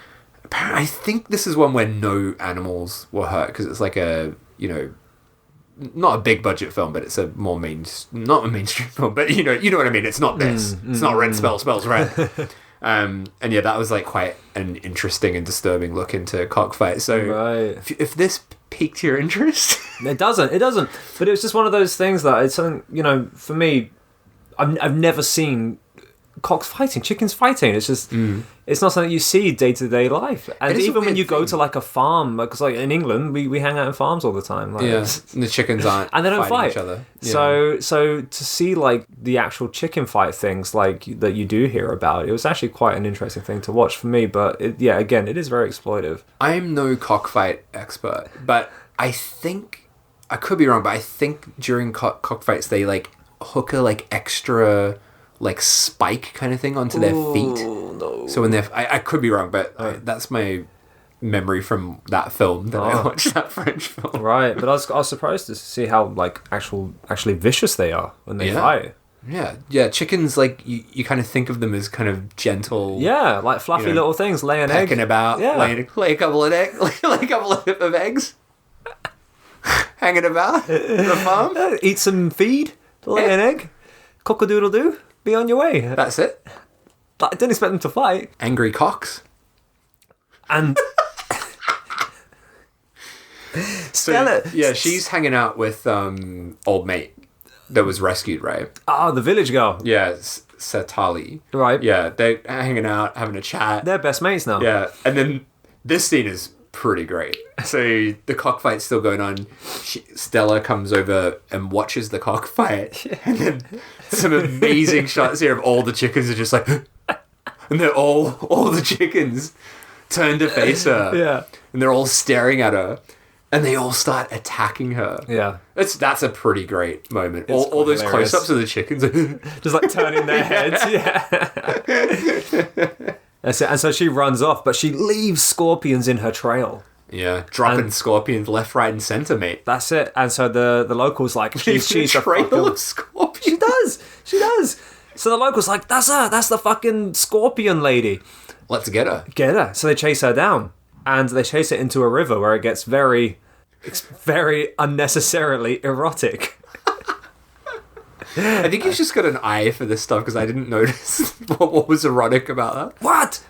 Speaker 1: I think this is one where no animals were hurt, because it's like a, not a big budget film, but it's a more not a mainstream film, but you know what I mean. It's not this. It's not red smells red. And yeah, that was like quite an interesting and disturbing look into cockfights. So if this piqued your interest,
Speaker 2: it doesn't. But it was just one of those things that it's something, for me, I've never seen cocks fighting, chickens fighting. It's just it's not something you see day-to-day life. And even when you go to like a farm, because like in England we hang out in farms all the time, like,
Speaker 1: and the chickens aren't
Speaker 2: and they don't fight
Speaker 1: each other.
Speaker 2: So to see like the actual chicken fight things like that you do hear about, it was actually quite an interesting thing to watch for me. But again, it is very exploitive.
Speaker 1: I'm no cockfight expert, but I think, I could be wrong, but I think during cockfights they like hook a like extra like spike kind of thing onto their feet.
Speaker 2: No.
Speaker 1: So when they're, I could be wrong, but that's my memory from that film that I watched, that French film.
Speaker 2: Right, but I was surprised to see how like actually vicious they are when they fight.
Speaker 1: Yeah. Chickens, like you kind of think of them as kind of gentle.
Speaker 2: Yeah, like fluffy little things, lay an egg,
Speaker 1: pecking about, lay a couple of eggs, lay a couple of eggs, hanging about the farm.
Speaker 2: Eat some feed, lay an egg, cock-a-doodle-doo. Be on your way.
Speaker 1: That's it.
Speaker 2: I didn't expect them to fight.
Speaker 1: Angry cocks.
Speaker 2: And
Speaker 1: she's hanging out with old mate that was rescued, right?
Speaker 2: Oh, the village girl.
Speaker 1: Yeah, Satali.
Speaker 2: Right.
Speaker 1: Yeah, they're hanging out, having a chat.
Speaker 2: They're best mates now.
Speaker 1: Yeah, and then this scene is pretty great. So the cockfight's still going on. Stella comes over and watches the cockfight, and then some amazing shots here of all the chickens are just like, and they're all the chickens turn to face her, and they're all staring at her, and they all start attacking her.
Speaker 2: Yeah,
Speaker 1: that's a pretty great moment. All those
Speaker 2: hilarious.
Speaker 1: close-ups of the chickens,
Speaker 2: just like turning their heads. That's it. And so she runs off, but she leaves scorpions in her trail.
Speaker 1: Yeah, dropping scorpions left, right, and centre, mate.
Speaker 2: That's it. And so the locals like, she's
Speaker 1: a trail of scorpions.
Speaker 2: She does. So the locals like, that's her. That's the fucking scorpion lady.
Speaker 1: Let's get her.
Speaker 2: Get her. So they chase her down, and they chase it into a river where it gets very unnecessarily erotic.
Speaker 1: I think he's just got an eye for this stuff, because I didn't notice what was erotic about that.
Speaker 2: What?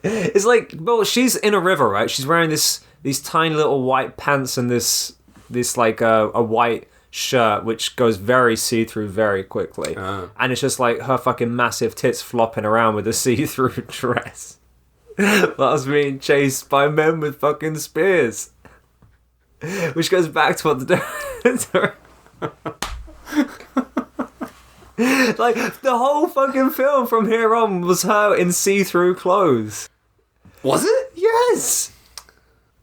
Speaker 2: It's like, well, she's in a river, right? She's wearing these tiny little white pants and this like a white shirt which goes very see-through very quickly. And it's just like her fucking massive tits flopping around with a see-through dress. That's being chased by men with fucking spears. Which goes back to what the like, the whole fucking film from here on was her in see-through clothes.
Speaker 1: Was it?
Speaker 2: Yes!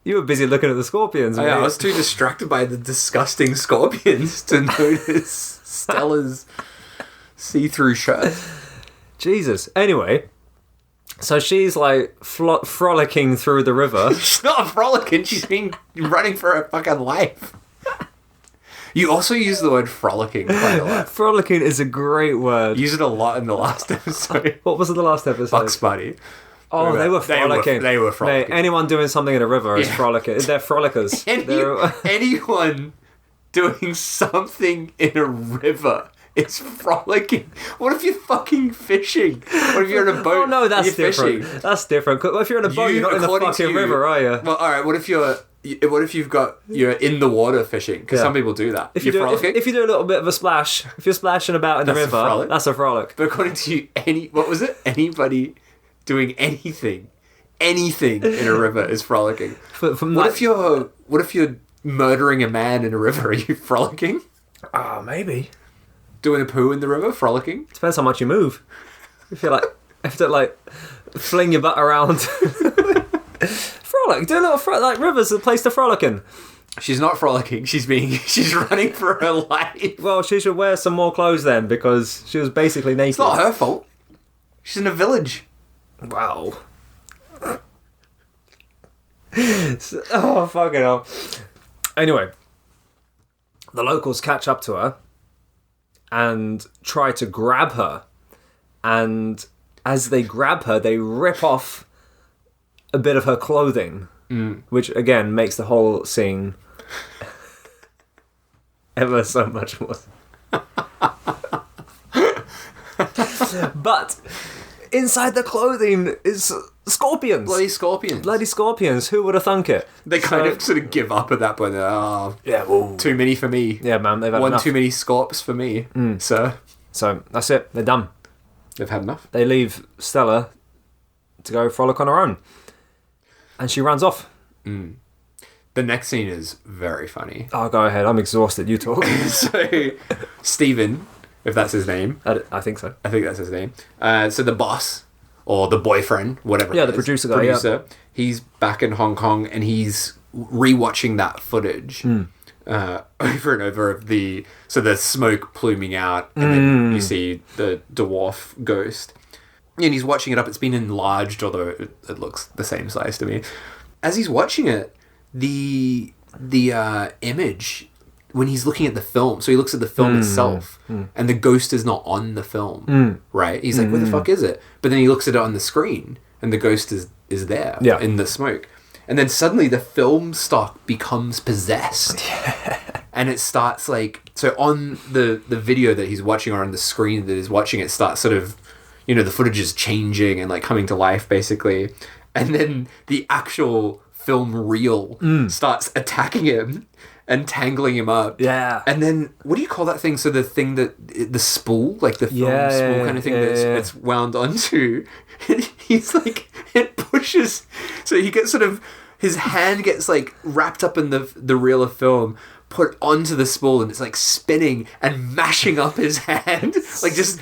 Speaker 2: You were busy looking at the scorpions.
Speaker 1: I was too distracted by the disgusting scorpions to notice Stella's see-through shirt.
Speaker 2: Jesus. Anyway, so she's like frolicking through the river.
Speaker 1: She's not frolicking, she's been running for her fucking life. You also use the word frolicking quite a lot.
Speaker 2: Frolicking is a great word.
Speaker 1: Use it a lot in the last episode.
Speaker 2: What was it the last episode?
Speaker 1: Bugs Bunny.
Speaker 2: Oh,
Speaker 1: Remember?
Speaker 2: they were frolicking.
Speaker 1: They were frolicking.
Speaker 2: Mate, anyone doing something in a river is frolicking. They're frolickers.
Speaker 1: Anyone doing something in a river is frolicking. What if you're fucking fishing? What if you're in a boat?
Speaker 2: Oh no, that's different.
Speaker 1: Fishing?
Speaker 2: That's different. If you're in a boat, you're not in the fucking river, are you?
Speaker 1: Well, all right. What if you're in the water fishing? Because some people do that.
Speaker 2: If you do a little bit of a splash, if you're splashing about in the river, that's a frolic.
Speaker 1: But according to you, anybody doing anything in a river is frolicking. What if you're murdering a man in a river? Are you frolicking?
Speaker 2: Maybe.
Speaker 1: Doing a poo in the river, frolicking?
Speaker 2: Depends how much you move. If you're like Fling your butt around. Frolic. Do a little like River's the place to frolic in.
Speaker 1: She's not frolicking. She's running for her life.
Speaker 2: Well, she should wear some more clothes then, because she was basically naked.
Speaker 1: It's not her fault. She's in a village.
Speaker 2: Wow. Oh, fucking hell. Anyway, the locals catch up to her and try to grab her. And as they grab her, they rip off a bit of her clothing, which, again, makes the whole scene ever so much more. But inside the clothing is scorpions.
Speaker 1: Bloody scorpions.
Speaker 2: Bloody scorpions. Who would have thunk it?
Speaker 1: They kind of sort of give up at that point. Oh,
Speaker 2: yeah, well,
Speaker 1: too many for me.
Speaker 2: Yeah, man, they've had
Speaker 1: One
Speaker 2: enough.
Speaker 1: too many scorps for me, sir.
Speaker 2: So that's it. They're done.
Speaker 1: They've had enough.
Speaker 2: They leave Stella to go frolic on her own. And she runs off.
Speaker 1: The next scene is very funny.
Speaker 2: Oh, go ahead. I'm exhausted. You talk.
Speaker 1: So, Stephen, if that's his name.
Speaker 2: I think so.
Speaker 1: I think that's his name. So the boss, or the boyfriend, whatever
Speaker 2: Yeah,
Speaker 1: it
Speaker 2: the
Speaker 1: is,
Speaker 2: producer guy, yeah.
Speaker 1: he's back in Hong Kong, and he's rewatching that footage over and over of the smoke pluming out, and then you see the dwarf ghost. And he's watching it up. It's been enlarged, although it looks the same size to me. As he's watching it, the image, when he's looking at the film, so he looks at the film itself, and the ghost is not on the film, right? He's like, where the fuck is it? But then he looks at it on the screen, and the ghost is there in the smoke. And then suddenly the film stock becomes possessed. And it starts so on the video that he's watching, or on the screen that he's watching, it starts sort of, the footage is changing and coming to life, basically. And then the actual film reel starts attacking him and tangling him up.
Speaker 2: Yeah.
Speaker 1: And then, what do you call that thing? So the thing the spool, the film spool kind of thing it's wound onto. He's it pushes. So he gets his hand gets wrapped up in the reel of film, put onto the spool, and it's spinning and mashing up his hand. Just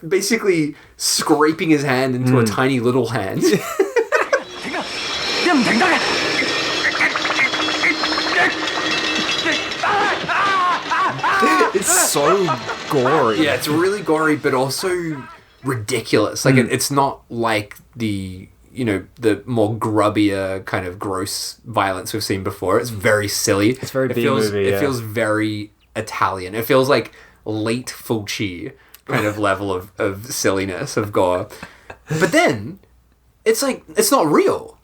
Speaker 1: basically scraping his hand into a tiny little hand.
Speaker 2: It's so gory.
Speaker 1: Yeah, it's really gory, but also ridiculous. It's not like the more grubbier kind of gross violence we've seen before. It's very silly.
Speaker 2: It's very B-movie.
Speaker 1: It feels very Italian. It feels like late Fulci kind of level of silliness, of gore. But then it's not real.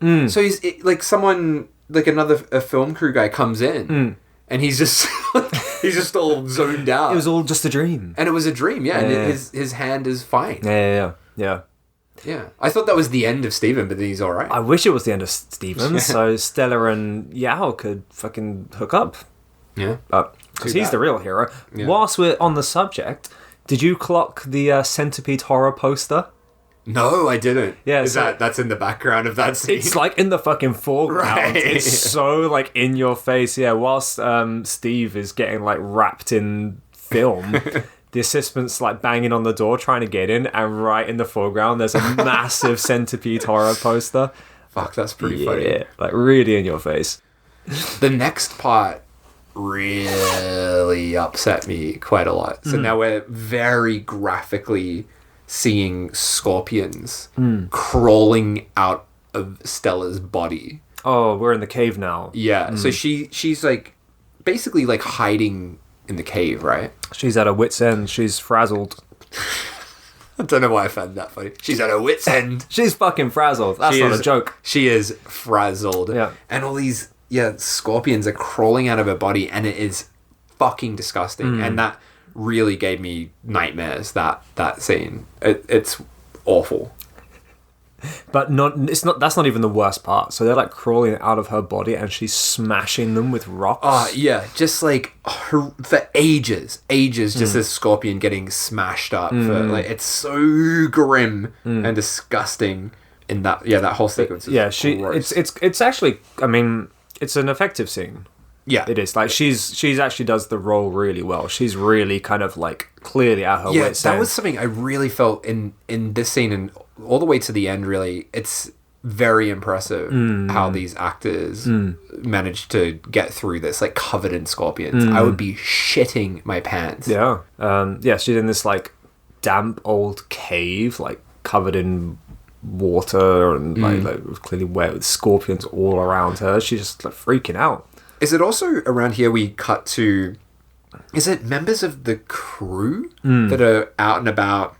Speaker 1: So he's someone a film crew guy comes in and he's just all zoned out.
Speaker 2: It was all just a dream.
Speaker 1: And it was a dream, yeah. And his hand is fine.
Speaker 2: Yeah.
Speaker 1: Yeah. I thought that was the end of Steven, but then he's alright.
Speaker 2: I wish it was the end of Steven, so Stella and Yao could fucking hook up.
Speaker 1: Yeah.
Speaker 2: Because he's the real hero. Yeah. Whilst we're on the subject, did you clock the Centipede horror poster?
Speaker 1: No, I didn't.
Speaker 2: Yeah,
Speaker 1: that's in the background of that scene?
Speaker 2: It's in the fucking foreground. Right. It's so in your face. Yeah, whilst Steve is getting wrapped in film, the assistant's banging on the door trying to get in, and right in the foreground there's a massive Centipede horror poster.
Speaker 1: Fuck, that's pretty funny.
Speaker 2: Yeah, really in your face.
Speaker 1: The next part really upset me quite a lot. So now we're very graphically seeing scorpions crawling out of Stella's body.
Speaker 2: Oh, we're in the cave now.
Speaker 1: Yeah, so she's basically hiding in the cave, right?
Speaker 2: She's at her wit's end. She's frazzled.
Speaker 1: I don't know why I found that funny. She's at her wit's end.
Speaker 2: She's fucking frazzled. That's not a joke.
Speaker 1: She is frazzled.
Speaker 2: Yeah.
Speaker 1: And all these scorpions are crawling out of her body, and it is fucking disgusting. And that really gave me nightmares, that scene. It's awful.
Speaker 2: But that's not even the worst part. So they're crawling out of her body and she's smashing them with rocks.
Speaker 1: Oh, yeah. Just for ages, just this scorpion getting smashed up. It's so grim and disgusting in that whole sequence.
Speaker 2: Yeah, it's actually, I mean, it's an effective scene.
Speaker 1: Yeah.
Speaker 2: It is. Like, she's actually does the role really well. She's really kind of, like, clearly at her wits' end.
Speaker 1: That was something I really felt in this scene, and all the way to the end, really. It's very impressive how these actors managed to get through this, like, covered in scorpions. I would be shitting my pants.
Speaker 2: Yeah. She's in this, like, damp old cave, like, covered in water and, like clearly wet with scorpions all around her. She's just, like, freaking out.
Speaker 1: Is it also around here we cut to... Is it members of the crew that are out and about,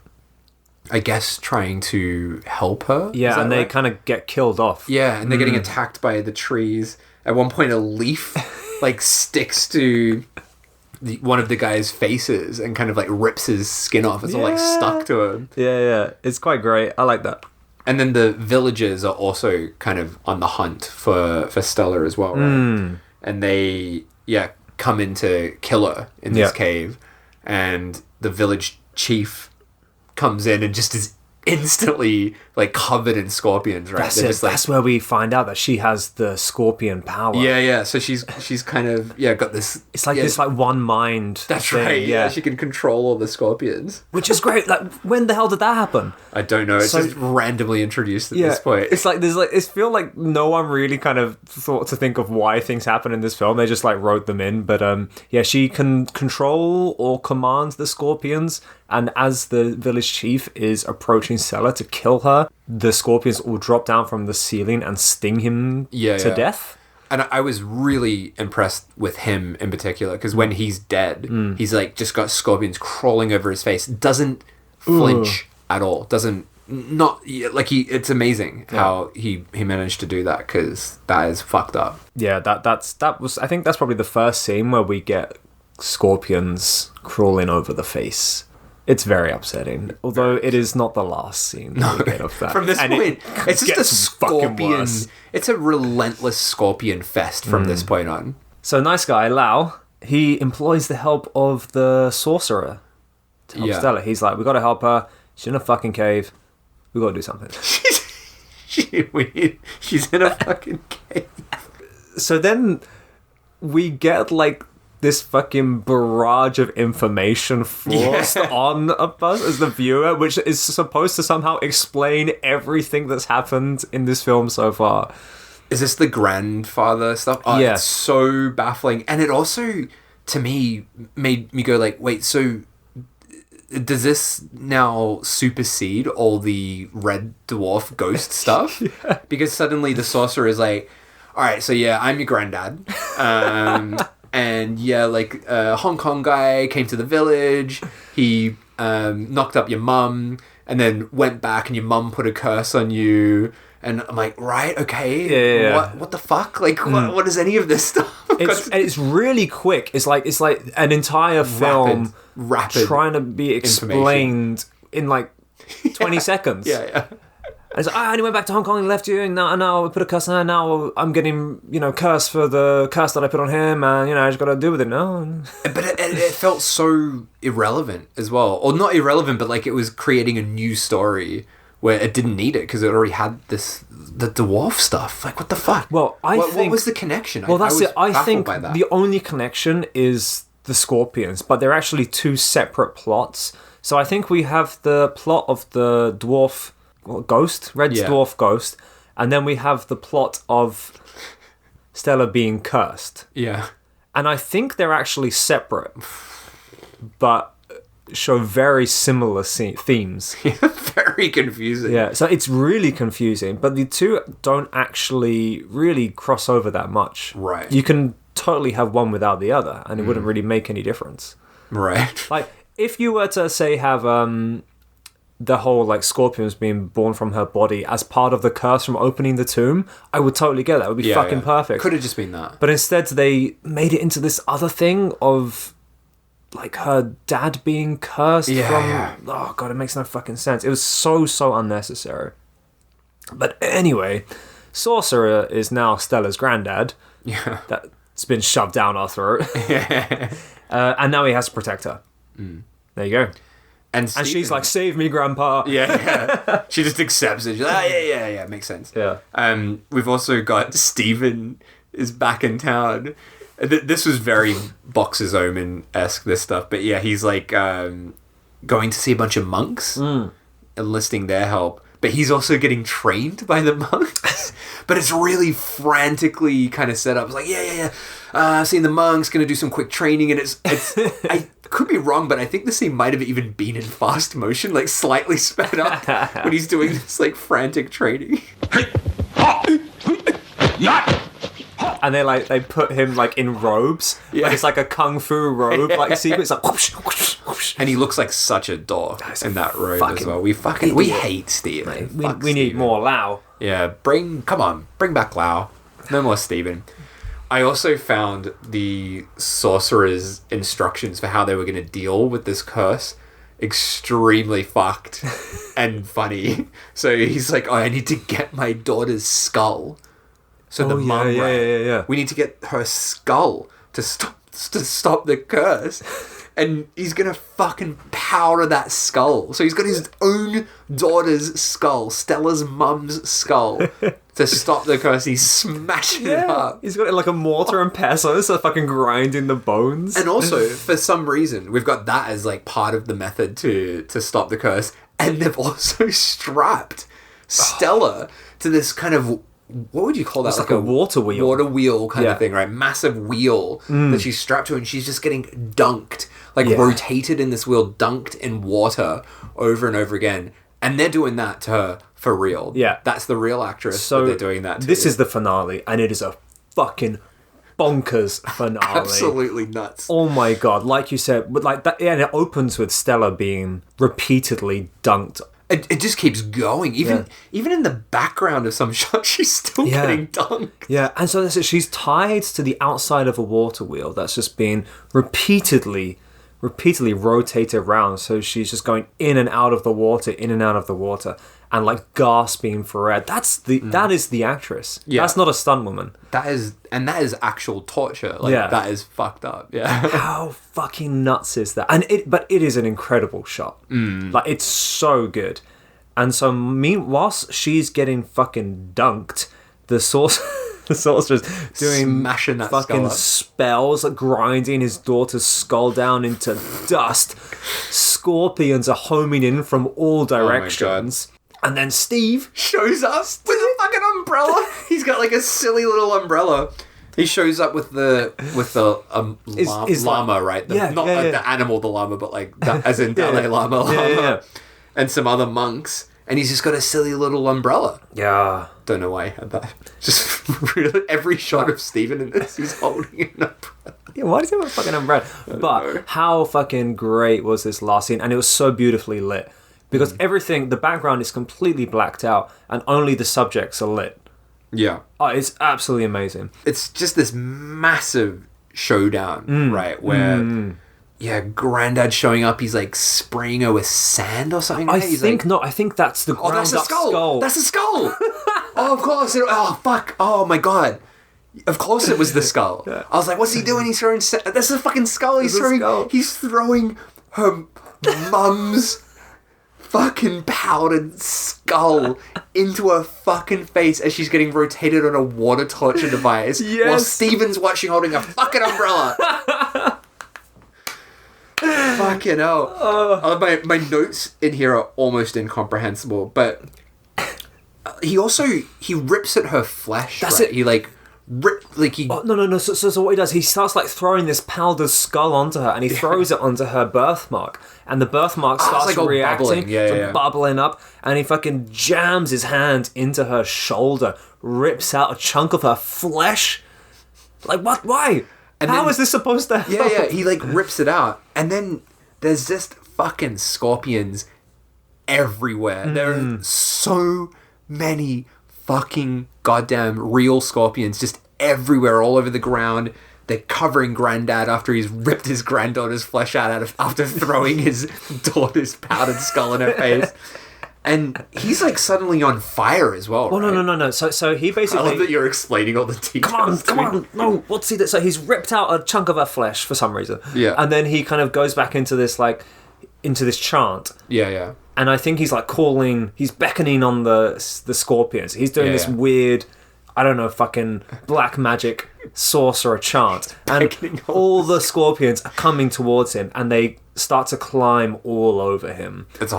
Speaker 1: I guess, trying to help her?
Speaker 2: Yeah, and they kind of get killed off.
Speaker 1: Yeah, and they're getting attacked by the trees. At one point, a leaf, like, sticks to one of the guy's faces and kind of, like, rips his skin off. It's all, like, stuck to him.
Speaker 2: Yeah. It's quite great. I like that.
Speaker 1: And then the villagers are also kind of on the hunt for Stella as well, right? And they, come in to kill her in this cave. And the village chief comes in and just is instantly, like, covered in scorpions, right?
Speaker 2: That's it.
Speaker 1: Just, like,
Speaker 2: that's where we find out that she has the scorpion power.
Speaker 1: Yeah. So she's kind of, got this...
Speaker 2: It's like this, like, one mind
Speaker 1: That's
Speaker 2: thing.
Speaker 1: right, yeah. She can control all the scorpions.
Speaker 2: Which is great. Like, when the hell did that happen?
Speaker 1: I don't know. It's just randomly introduced at this point.
Speaker 2: It's like, it feels like no one really kind of thought to think of why things happen in this film. They just, like, wrote them in. But, she can control or command the scorpions. And as the village chief is approaching Stella to kill her, the scorpions will drop down from the ceiling and sting him to death.
Speaker 1: And I was really impressed with him in particular, because when he's dead, he's, like, just got scorpions crawling over his face. Doesn't flinch at all. It's amazing how he managed to do that, because that is fucked up.
Speaker 2: Yeah, that was, I think that's probably the first scene where we get scorpions crawling over the face. It's very upsetting, although it is not the last scene that we get of that.
Speaker 1: From this point, it's just a scorpion. It's a relentless scorpion fest from this point on.
Speaker 2: So nice guy, Lau, he employs the help of the sorcerer to help Stella. He's like, we got to help her. She's in a fucking cave. We got to do something.
Speaker 1: She's in a fucking cave.
Speaker 2: So then we get, like, this fucking barrage of information forced on us as the viewer, which is supposed to somehow explain everything that's happened in this film so far.
Speaker 1: Is this the grandfather stuff? Oh, yeah. It's so baffling. And it also, to me, made me go, like, wait, so does this now supersede all the red dwarf ghost stuff? Because suddenly the sorcerer is like, all right, so I'm your granddad. And a Hong Kong guy came to the village. He knocked up your mum and then went back, and your mum put a curse on you. And I'm like, right, okay.
Speaker 2: Yeah.
Speaker 1: What the fuck? Like, what is any of this stuff?
Speaker 2: It's really quick. It's like an entire film
Speaker 1: rapid
Speaker 2: trying to be explained in, like, 20 seconds.
Speaker 1: Yeah.
Speaker 2: And it's like, and he went back to Hong Kong and left you, and now I put a curse on her, now I'm getting, cursed for the curse that I put on him, and, I just got to deal with it now.
Speaker 1: But it felt so irrelevant as well. Or not irrelevant, but, like, it was creating a new story where it didn't need it, because it already had the dwarf stuff. Like, what the fuck?
Speaker 2: Well, what
Speaker 1: was the connection?
Speaker 2: Well, that's it. I think
Speaker 1: by that.
Speaker 2: The only connection is the scorpions, but they're actually two separate plots. So I think we have the plot of the dwarf... ghost, dwarf ghost, and then we have the plot of Stella being cursed.
Speaker 1: Yeah.
Speaker 2: And I think they're actually separate, but show very similar themes.
Speaker 1: Very confusing.
Speaker 2: Yeah, so it's really confusing, but the two don't actually really cross over that much.
Speaker 1: Right.
Speaker 2: You can totally have one without the other, and it wouldn't really make any difference.
Speaker 1: Right.
Speaker 2: Like, if you were to, say, have... the whole, like, scorpions being born from her body as part of the curse from opening the tomb, I would totally get that. It would be fucking perfect.
Speaker 1: Could have just been that.
Speaker 2: But instead they made it into this other thing of, like, her dad being cursed from... Oh, God, it makes no fucking sense. It was so unnecessary. But anyway, Sorcerer is now Stella's granddad.
Speaker 1: Yeah.
Speaker 2: That's been shoved down our throat. And now he has to protect her. There you go. And she's like, save me, Grandpa.
Speaker 1: Yeah. She just accepts it. She's like, yeah, makes sense.
Speaker 2: Yeah.
Speaker 1: We've also got Stephen is back in town, This was very Boxer's Omen-esque, this stuff. But yeah, he's like going to see a bunch of monks, enlisting their help. But he's also getting trained by the monks. But it's really frantically kind of set up. It's like, I've seen the monks, going to do some quick training. And it's I could be wrong, but I think the scene might have even been in fast motion, like slightly sped up when he's doing this like frantic training.
Speaker 2: And they put him like in robes.
Speaker 1: Yeah.
Speaker 2: Like it's like a kung fu robe like sequence. Like whoosh, whoosh, whoosh.
Speaker 1: And he looks like such a dog in that robe as well. We hate Steven.
Speaker 2: We need more Lao.
Speaker 1: Yeah, bring back Lao. No more Steven. I also found the sorcerer's instructions for how they were going to deal with this curse extremely fucked and funny. So he's like, I need to get my daughter's skull. So the mum, we need to get her skull to stop the curse. And he's going to fucking powder that skull. So he's got his own daughter's skull, Stella's mum's skull, to stop the curse. He's smashing it up.
Speaker 2: He's got it like a mortar and pestle, so fucking grinding the bones.
Speaker 1: And also, for some reason, we've got that as like part of the method to stop the curse. And they've also strapped Stella to this kind of... What would you call that?
Speaker 2: It's like a water wheel.
Speaker 1: Water wheel kind of thing, right? Massive wheel that she's strapped to, and she's just getting dunked, rotated in this wheel, dunked in water over and over again. And they're doing that to her for real. Yeah. That's the real actress that they're doing that to.
Speaker 2: This is the finale, and it is a fucking bonkers finale.
Speaker 1: Absolutely nuts.
Speaker 2: Oh my god. Like you said, like that, and it opens with Stella being repeatedly dunked.
Speaker 1: It just keeps going. Even in the background of some shots, she's still getting dunked.
Speaker 2: Yeah, and so that's it. She's tied to the outside of a water wheel that's just being repeatedly rotated around. So she's just going in and out of the water, and like gasping for air. That is the actress. Yeah. That's not a stunt woman.
Speaker 1: That is actual torture. That is fucked up. Yeah.
Speaker 2: How fucking nuts is that? But it is an incredible shot. Like it's so good. And so whilst she's getting fucking dunked, the sorcerer's doing
Speaker 1: smashing that
Speaker 2: fucking spells, like grinding his daughter's skull down into dust. Scorpions are homing in from all directions. And then Steve
Speaker 1: shows up with a fucking umbrella. He's got like a silly little umbrella. He shows up with the llama, right? Not the animal, the llama, but like as in Dalai Lama. And some other monks. And he's just got a silly little umbrella.
Speaker 2: Yeah.
Speaker 1: Don't know why he had that. Just really, every shot of Steven in this, he's holding an umbrella.
Speaker 2: Yeah, why does he have a fucking umbrella? But how fucking great was this last scene? And it was so beautifully lit. Because everything, the background is completely blacked out and only the subjects are lit.
Speaker 1: Yeah.
Speaker 2: Oh, it's absolutely amazing.
Speaker 1: It's just this massive showdown, right? Where, Granddad showing up, he's like spraying her with sand or something.
Speaker 2: I think that's the ground
Speaker 1: that's a skull. That's a skull. Oh, of course. Oh, fuck. Oh, my God. Of course it was the skull. I was like, what's he doing? He's throwing sand. That's a fucking skull. He's throwing her mum's fucking powdered skull into her fucking face as she's getting rotated on a water torture device while Steven's watching holding a fucking umbrella. Fucking hell. My notes in here are almost incomprehensible, but he rips at her flesh. That's right? It.
Speaker 2: No. So what he does, he starts like throwing this powdered skull onto her, and he throws it onto her birthmark, and the birthmark starts reacting, bubbling up, and he fucking jams his hand into her shoulder, rips out a chunk of her flesh. Like what? Why? And how is this supposed to help?
Speaker 1: Yeah. He like rips it out, and then there's just fucking scorpions everywhere. There are so many fucking goddamn real scorpions just everywhere, all over the ground. They're covering Granddad after he's ripped his granddaughter's flesh out after throwing his daughter's powdered skull in her face. And he's like suddenly on fire as well.
Speaker 2: Well, right? No. So he basically.
Speaker 1: I love that you're explaining all the details.
Speaker 2: Come on. No, what's he? So he's ripped out a chunk of her flesh for some reason. Yeah. And then he kind of goes back into this chant.
Speaker 1: Yeah.
Speaker 2: And I think he's like he's beckoning on the scorpions. He's doing this weird I don't know, fucking black magic sorcerer chant. And all the scorpions are coming towards him, and they start to climb all over him.
Speaker 1: It's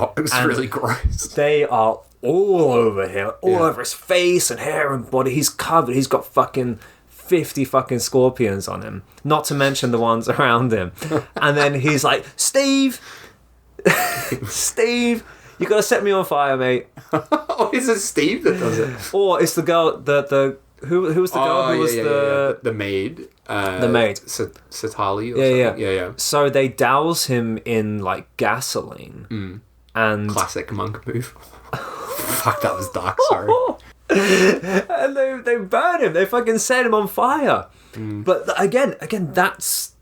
Speaker 1: really gross.
Speaker 2: They are all over him, all over his face and hair and body. He's covered. He's got fucking 50 fucking scorpions on him, not to mention the ones around him. And then he's like, Steve, Steve, you gotta set me on fire, mate.
Speaker 1: Oh, is it Steve that does it?
Speaker 2: Or it's the girl, who was the girl who was
Speaker 1: the maid.
Speaker 2: The maid.
Speaker 1: Satali or
Speaker 2: Yeah.
Speaker 1: something. Yeah.
Speaker 2: So they douse him in like gasoline. And
Speaker 1: Classic monk move. Fuck, that was dark, sorry.
Speaker 2: And they burn him. They fucking set him on fire. But again, that's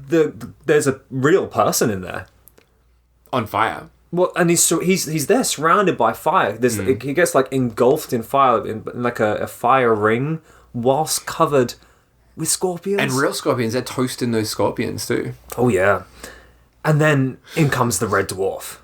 Speaker 2: there's a real person in there.
Speaker 1: On fire.
Speaker 2: Well, and he's there surrounded by fire. He gets like engulfed in fire in like a fire ring whilst covered with scorpions.
Speaker 1: And real scorpions, they're toasting those scorpions too.
Speaker 2: Oh yeah. And then in comes the Red Dwarf.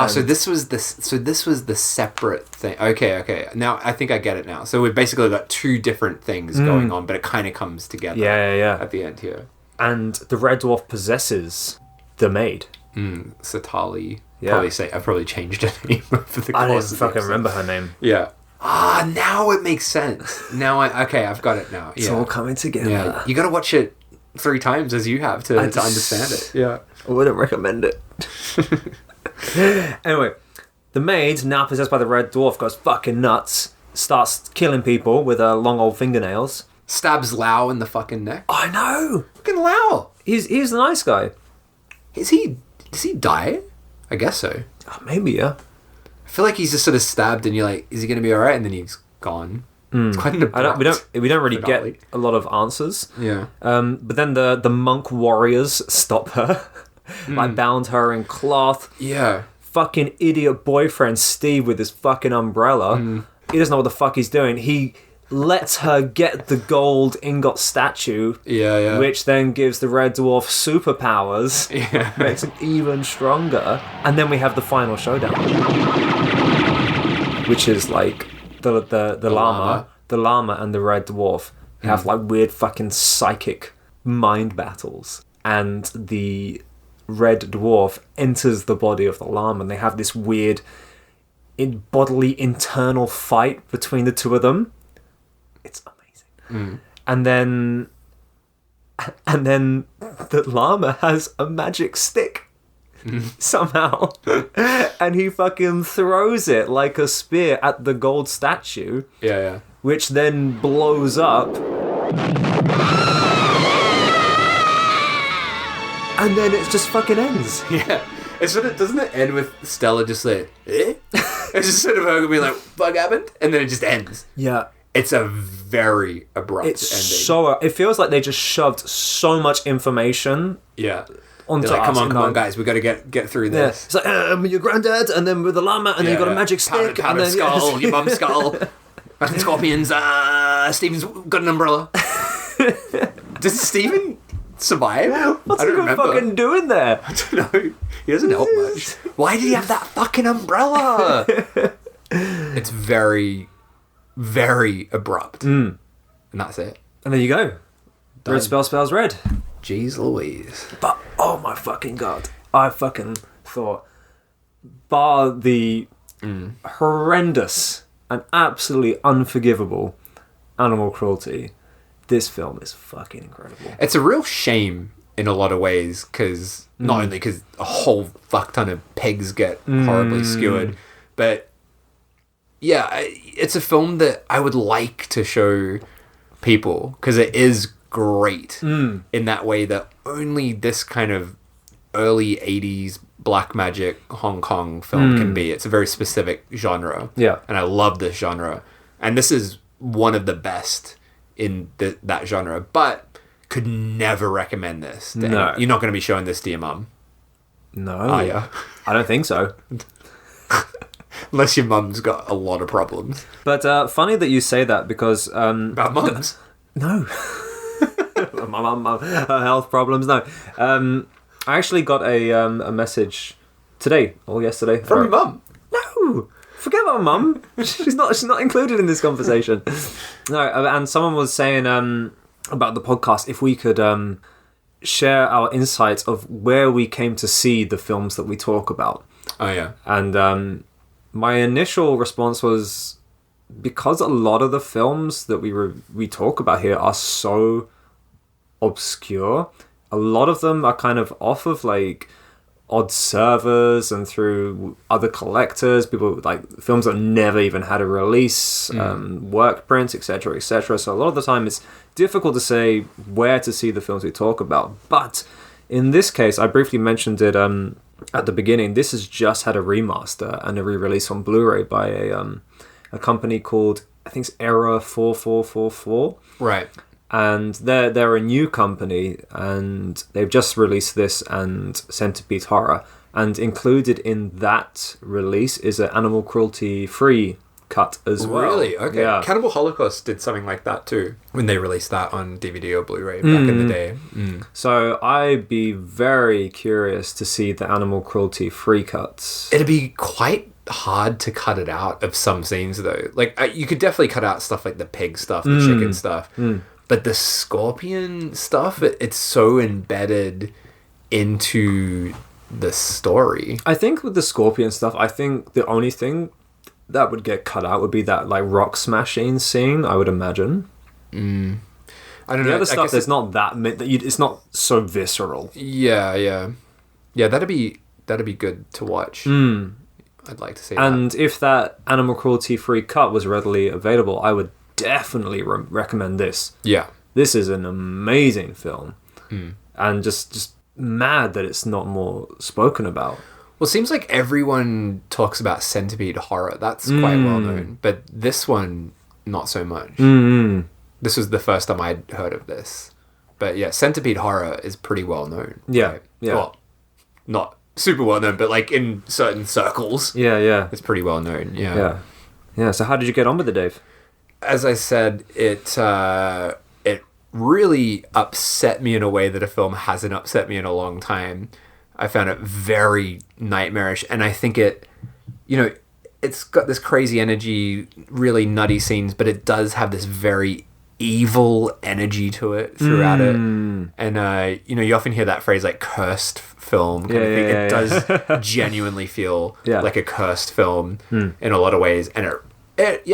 Speaker 1: So this was the separate thing. Okay. Now I think I get it now. So we've basically got two different things going on, but it kind of comes together.
Speaker 2: Yeah.
Speaker 1: At the end here.
Speaker 2: And the Red Dwarf possesses the maid.
Speaker 1: Satali.
Speaker 2: Yeah.
Speaker 1: I probably changed her name for the course.
Speaker 2: I didn't fucking remember her name.
Speaker 1: Yeah. Now it makes sense. Now I've got it now.
Speaker 2: It's all coming together.
Speaker 1: Yeah. You got to watch it 3 times as you have to understand it. Yeah.
Speaker 2: I wouldn't recommend it. Anyway, the maid, now possessed by the Red Dwarf, goes fucking nuts, starts killing people with her long old fingernails.
Speaker 1: Stabs Lau in the fucking neck.
Speaker 2: I know!
Speaker 1: Fucking Lau!
Speaker 2: He's the nice guy.
Speaker 1: Does he die? I guess so.
Speaker 2: Oh, maybe, yeah.
Speaker 1: I feel like he's just sort of stabbed and you're like, is he going to be alright? And then he's gone. It's quite an abrupt
Speaker 2: we don't really
Speaker 1: finale.
Speaker 2: get a lot of answers.
Speaker 1: Yeah.
Speaker 2: But then the monk warriors stop her. Like bound her in cloth.
Speaker 1: Yeah.
Speaker 2: Fucking idiot boyfriend Steve with his fucking umbrella. He doesn't know what the fuck he's doing. He lets her get the gold ingot statue.
Speaker 1: Yeah.
Speaker 2: Which then gives the Red Dwarf superpowers.
Speaker 1: Yeah.
Speaker 2: Makes him even stronger. And then we have the final showdown. Which is like the llama and the Red Dwarf have like weird fucking psychic mind battles. And the Red Dwarf enters the body of the llama, and they have this weird bodily internal fight between the two of them. It's amazing. And then the llama has a magic stick somehow, and he fucking throws it like a spear at the gold statue.
Speaker 1: Yeah.
Speaker 2: Which then blows up. And then it just fucking ends.
Speaker 1: Yeah. Doesn't it end with Stella just like, eh? It's just sort of her being like, fuck happened? And then it just ends.
Speaker 2: Yeah.
Speaker 1: It's a very abrupt ending.
Speaker 2: It feels like they just shoved so much information.
Speaker 1: Yeah.
Speaker 2: Onto
Speaker 1: like,
Speaker 2: us.
Speaker 1: come on, guys, we got to get through this.
Speaker 2: It's like, your granddad, and then with the llama, and then you got a magic stick,
Speaker 1: powdered
Speaker 2: and then
Speaker 1: skull, your mum's skull, fucking scorpions. Steven's got an umbrella. Does Steven survive?
Speaker 2: What's he fucking doing there?
Speaker 1: I don't know. He doesn't help much. Why did he have that fucking umbrella? It's very, very abrupt. And that's it.
Speaker 2: And there you go.
Speaker 1: Done.
Speaker 2: Red spells red.
Speaker 1: Jeez Louise.
Speaker 2: But, oh my fucking god. I fucking thought, bar the horrendous and absolutely unforgivable animal cruelty, this film is fucking incredible.
Speaker 1: It's a real shame in a lot of ways, because not only because a whole fuck ton of pigs get horribly skewered, but yeah, it's a film that I would like to show people, because it is great in that way that only this kind of early 80s black magic Hong Kong film can be. It's a very specific genre.
Speaker 2: Yeah.
Speaker 1: And I love this genre. And this is one of the best in that genre, but could never recommend this to
Speaker 2: No.
Speaker 1: anyone. You're not going to be showing this to your mum.
Speaker 2: No.
Speaker 1: Oh, yeah.
Speaker 2: I don't think so.
Speaker 1: Unless your mum's got a lot of problems.
Speaker 2: But funny that you say that, because...
Speaker 1: About mums?
Speaker 2: No. my mum, her health problems, no. I actually got a message today, or yesterday.
Speaker 1: From your mum?
Speaker 2: No! forget about Mum. She's not included in this conversation. No, and someone was saying about the podcast if we could share our insights of where we came to see the films that we talk about.
Speaker 1: Oh yeah.
Speaker 2: And my initial response was, because a lot of the films that we talk about here are so obscure, a lot of them are kind of off of like odd servers and through other collectors, people like films that never even had a release, work prints, etc., etc. So a lot of the time it's difficult to say where to see the films we talk about. But in this case, I briefly mentioned it at the beginning. This has just had a remaster and a re-release on Blu-ray by a company called, I think it's Error 4444.
Speaker 1: Right.
Speaker 2: And they're a new company, and they've just released this and Centipede Horror. And included in that release is an animal cruelty-free cut as well.
Speaker 1: Really? Okay.
Speaker 2: Yeah.
Speaker 1: Cannibal Holocaust did something like that too, when they released that on DVD or Blu-ray back in the day.
Speaker 2: So I'd be very curious to see the animal cruelty-free cuts.
Speaker 1: It'd be quite hard to cut it out of some scenes though. Like you could definitely cut out stuff like the pig stuff, the chicken stuff. But the scorpion stuff, it's so embedded into the story.
Speaker 2: I think with the scorpion stuff, I think the only thing that would get cut out would be that like rock smashing scene, I would imagine.
Speaker 1: I don't know.
Speaker 2: The other stuff, there's not that... It's not so visceral.
Speaker 1: Yeah. That'd be good to watch. I'd like to see that.
Speaker 2: And if that animal cruelty-free cut was readily available, I would definitely recommend this.
Speaker 1: Yeah.
Speaker 2: This is an amazing film. And just mad that it's not more spoken about.
Speaker 1: Well, it seems like everyone talks about Centipede Horror. That's quite well known. But this one, not so much. This was the first time I'd heard of this. But yeah, Centipede Horror is pretty well known.
Speaker 2: Yeah,
Speaker 1: right?
Speaker 2: yeah.
Speaker 1: Well, not super well known, but like in certain circles.
Speaker 2: Yeah.
Speaker 1: It's pretty well known, yeah.
Speaker 2: Yeah, so how did you get on with it, Dave?
Speaker 1: As I said, it really upset me in a way that a film hasn't upset me in a long time. I found it very nightmarish, and I think it's got this crazy energy, really nutty scenes, but it does have this very evil energy to it throughout it. And you often hear that phrase like cursed film kind of thing. It does genuinely feel like a cursed film in a lot of ways, and it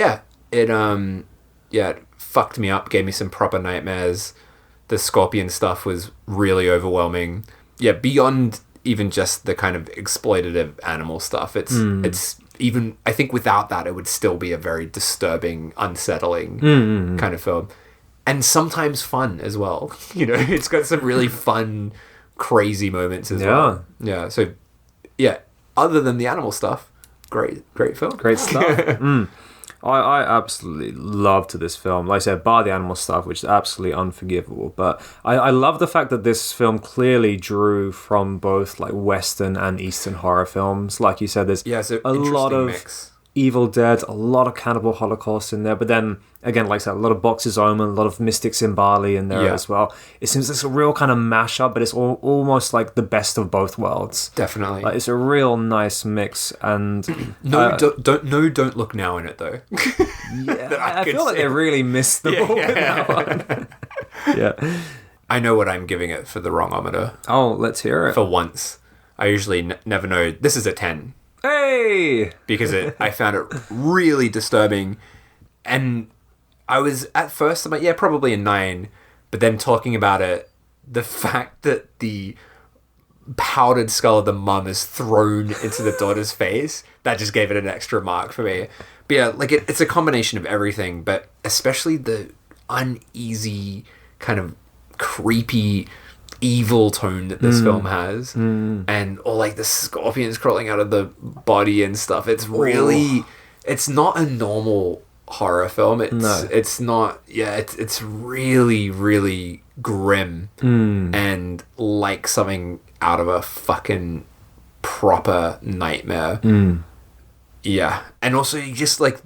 Speaker 1: fucked me up, gave me some proper nightmares. The scorpion stuff was really overwhelming. Yeah, beyond even just the kind of exploitative animal stuff. It's even, I think without that, it would still be a very disturbing, unsettling kind of film. And sometimes fun as well. It's got some really fun, crazy moments as well. Yeah. So, yeah, other than the animal stuff, great film.
Speaker 2: Great stuff. I absolutely loved this film. Like I said, bar the animal stuff, which is absolutely unforgivable. But I love the fact that this film clearly drew from both like Western and Eastern horror films. Like you said, there's a lot of mix. Evil Dead, a lot of Cannibal Holocaust in there. But then, again, like I said, a lot of Box's Omen, a lot of Mystics in Bali in there as well. It seems like it's a real kind of mashup, but it's almost like the best of both worlds.
Speaker 1: Definitely.
Speaker 2: Like, it's a real nice mix. And
Speaker 1: don't look now in it, though.
Speaker 2: Yeah, I feel like they really missed the ball with that one. Yeah.
Speaker 1: I know what I'm giving it for the wrongometer.
Speaker 2: Oh, let's hear it.
Speaker 1: For once. I usually never know. This is a 10.
Speaker 2: Hey!
Speaker 1: Because I found it really disturbing. And I was, at first, I'm like, yeah, probably a 9. But then talking about it, the fact that the powdered skull of the mum is thrown into the daughter's face, that just gave it an extra mark for me. But yeah, like it's a combination of everything, but especially the uneasy, kind of creepy, evil tone that this film has, and all like the scorpions crawling out of the body and stuff. It's really, it's not a normal horror film. It's not. Yeah, it's really, really grim and like something out of a fucking proper nightmare. Yeah, and also just like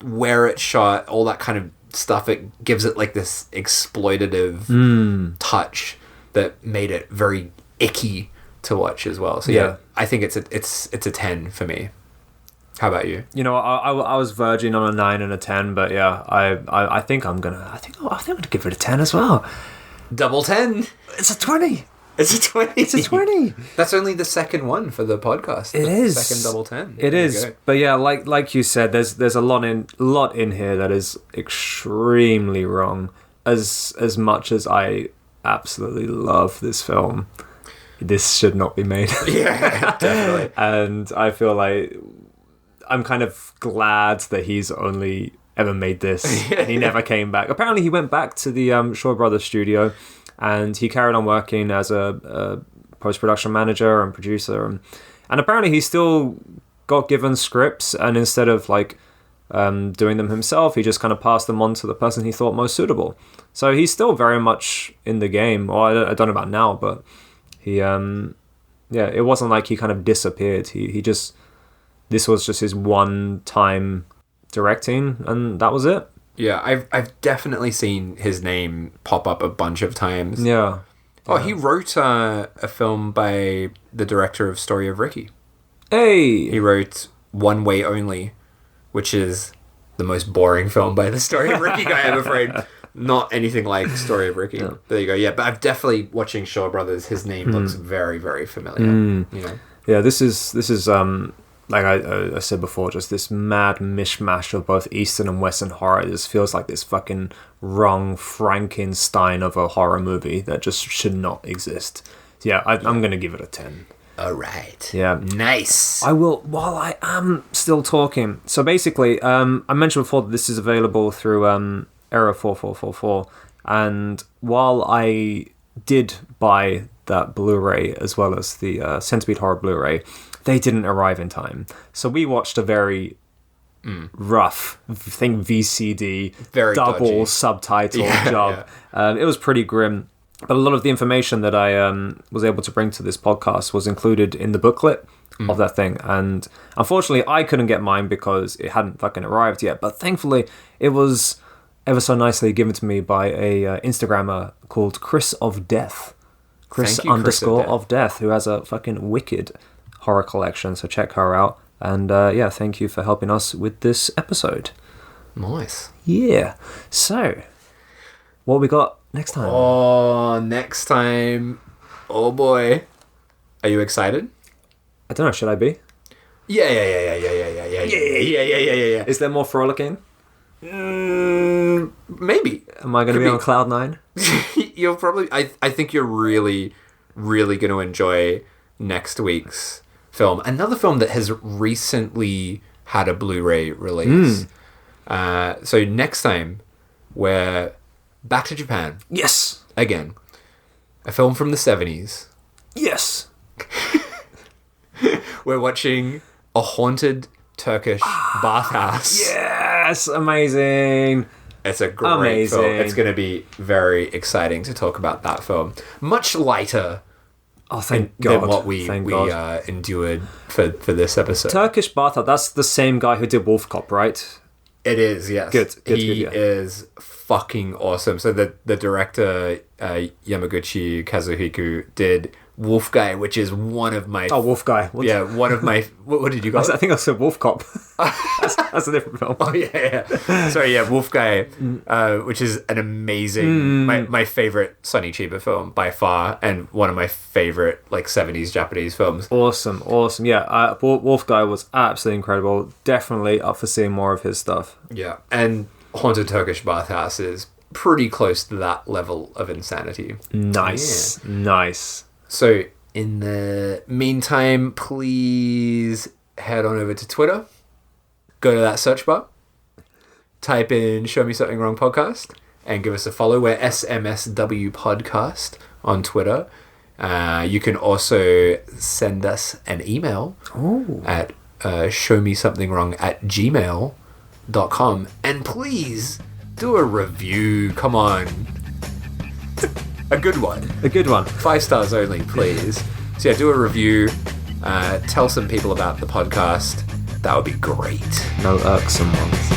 Speaker 1: where it's shot, all that kind of stuff. It gives it like this exploitative touch that made it very icky to watch as well. So yeah, I think it's a 10 for me. How about you?
Speaker 2: You know, I was verging on a 9 and a 10, but yeah, I think I'm gonna give it a 10 as well.
Speaker 1: Double 10.
Speaker 2: It's a 20.
Speaker 1: It's a 20.
Speaker 2: It's a 20.
Speaker 1: That's only the second one for the podcast.
Speaker 2: It is
Speaker 1: second double 10.
Speaker 2: It is. But yeah, like you said, there's a lot in here that is extremely wrong. As much as I absolutely love this film, this should not be made.
Speaker 1: Yeah, definitely.
Speaker 2: And I feel like I'm kind of glad that he's only ever made this and he never came back. Apparently he went back to the Shaw Brothers studio and he carried on working as a post-production manager and producer, and apparently he still got given scripts, and instead of like doing them himself, he just kind of passed them on to the person he thought most suitable. So he's still very much in the game. Well, I don't know about now, but he it wasn't like he kind of disappeared. He just, this was just his one time directing, and that was it.
Speaker 1: Yeah, I've definitely seen his name pop up a bunch of times.
Speaker 2: Yeah.
Speaker 1: Oh, he wrote a film by the director of Story of Ricky.
Speaker 2: Hey!
Speaker 1: He wrote One Way Only, which is the most boring film by the Story of Ricky guy, I'm afraid. Not anything like Story of Ricky. Yeah. There you go. Yeah, but I'm definitely watching Shaw Brothers. His name looks very, very familiar. You know?
Speaker 2: Yeah, this is like I said before, just this mad mishmash of both Eastern and Western horror. This feels like this fucking wrong Frankenstein of a horror movie that just should not exist. So yeah, I'm going to give it a 10.
Speaker 1: All right.
Speaker 2: Yeah.
Speaker 1: Nice.
Speaker 2: I will, while I am still talking. So basically, I mentioned before that this is available through Error 4444. And while I did buy that Blu-ray as well as the Centipede Horror Blu-ray, they didn't arrive in time. So we watched a very rough thing, VCD,
Speaker 1: very
Speaker 2: double
Speaker 1: dodgy
Speaker 2: subtitle job. Yeah. It was pretty grim. But a lot of the information that I was able to bring to this podcast was included in the booklet of that thing. And unfortunately, I couldn't get mine because it hadn't fucking arrived yet. But thankfully, it was ever so nicely given to me by a Instagrammer called Chris of Death. Chris of Death, who has a fucking wicked horror collection, so check her out. And yeah, thank you for helping us with this episode.
Speaker 1: Nice.
Speaker 2: Yeah. So, what we got next time?
Speaker 1: Oh, next time. Oh boy. Are you excited?
Speaker 2: I don't know, should I be?
Speaker 1: Yeah.
Speaker 2: Is there more frolicking?
Speaker 1: Maybe.
Speaker 2: Am I going to be on cloud 9?
Speaker 1: You'll probably... I think you're really, really going to enjoy next week's film. Another film that has recently had a Blu-ray release. So next time, we're back to Japan.
Speaker 2: Yes.
Speaker 1: Again. A film from the 70s.
Speaker 2: Yes.
Speaker 1: We're watching a haunted Turkish bathhouse.
Speaker 2: Yes. Amazing.
Speaker 1: It's a great film. It's going to be very exciting to talk about that film. Much lighter
Speaker 2: thank God.
Speaker 1: than what we endured for this episode.
Speaker 2: Turkish bathhouse, that's the same guy who did Wolf Cop, right?
Speaker 1: It is, yes.
Speaker 2: Good.
Speaker 1: He is fucking awesome. So the director, Yamaguchi Kazuhiko, did Wolf Guy, which is one of my...
Speaker 2: Oh, Wolf Guy.
Speaker 1: One of my... What did you call it?
Speaker 2: I think I said Wolf Cop. that's a different film.
Speaker 1: Oh, yeah. Sorry, yeah, Wolf Guy, which is an amazing... My favourite Sonny Chiba film, by far, and one of my favourite, 70s Japanese films.
Speaker 2: Awesome. Yeah, Wolf Guy was absolutely incredible. Definitely up for seeing more of his stuff.
Speaker 1: Yeah, and Haunted Turkish Bathhouse is pretty close to that level of insanity.
Speaker 2: Nice. Yeah. Nice.
Speaker 1: So, in the meantime, please head on over to Twitter. Go to that search bar. Type in Show Me Something Wrong Podcast and give us a follow. We're SMSW Podcast on Twitter. You can also send us an email at showmesomethingwrong@gmail.com. And please do a review. Come on. A good one. 5 stars only, please. So yeah, do a review. Tell some people about the podcast. That would be great.
Speaker 2: No irksome ones.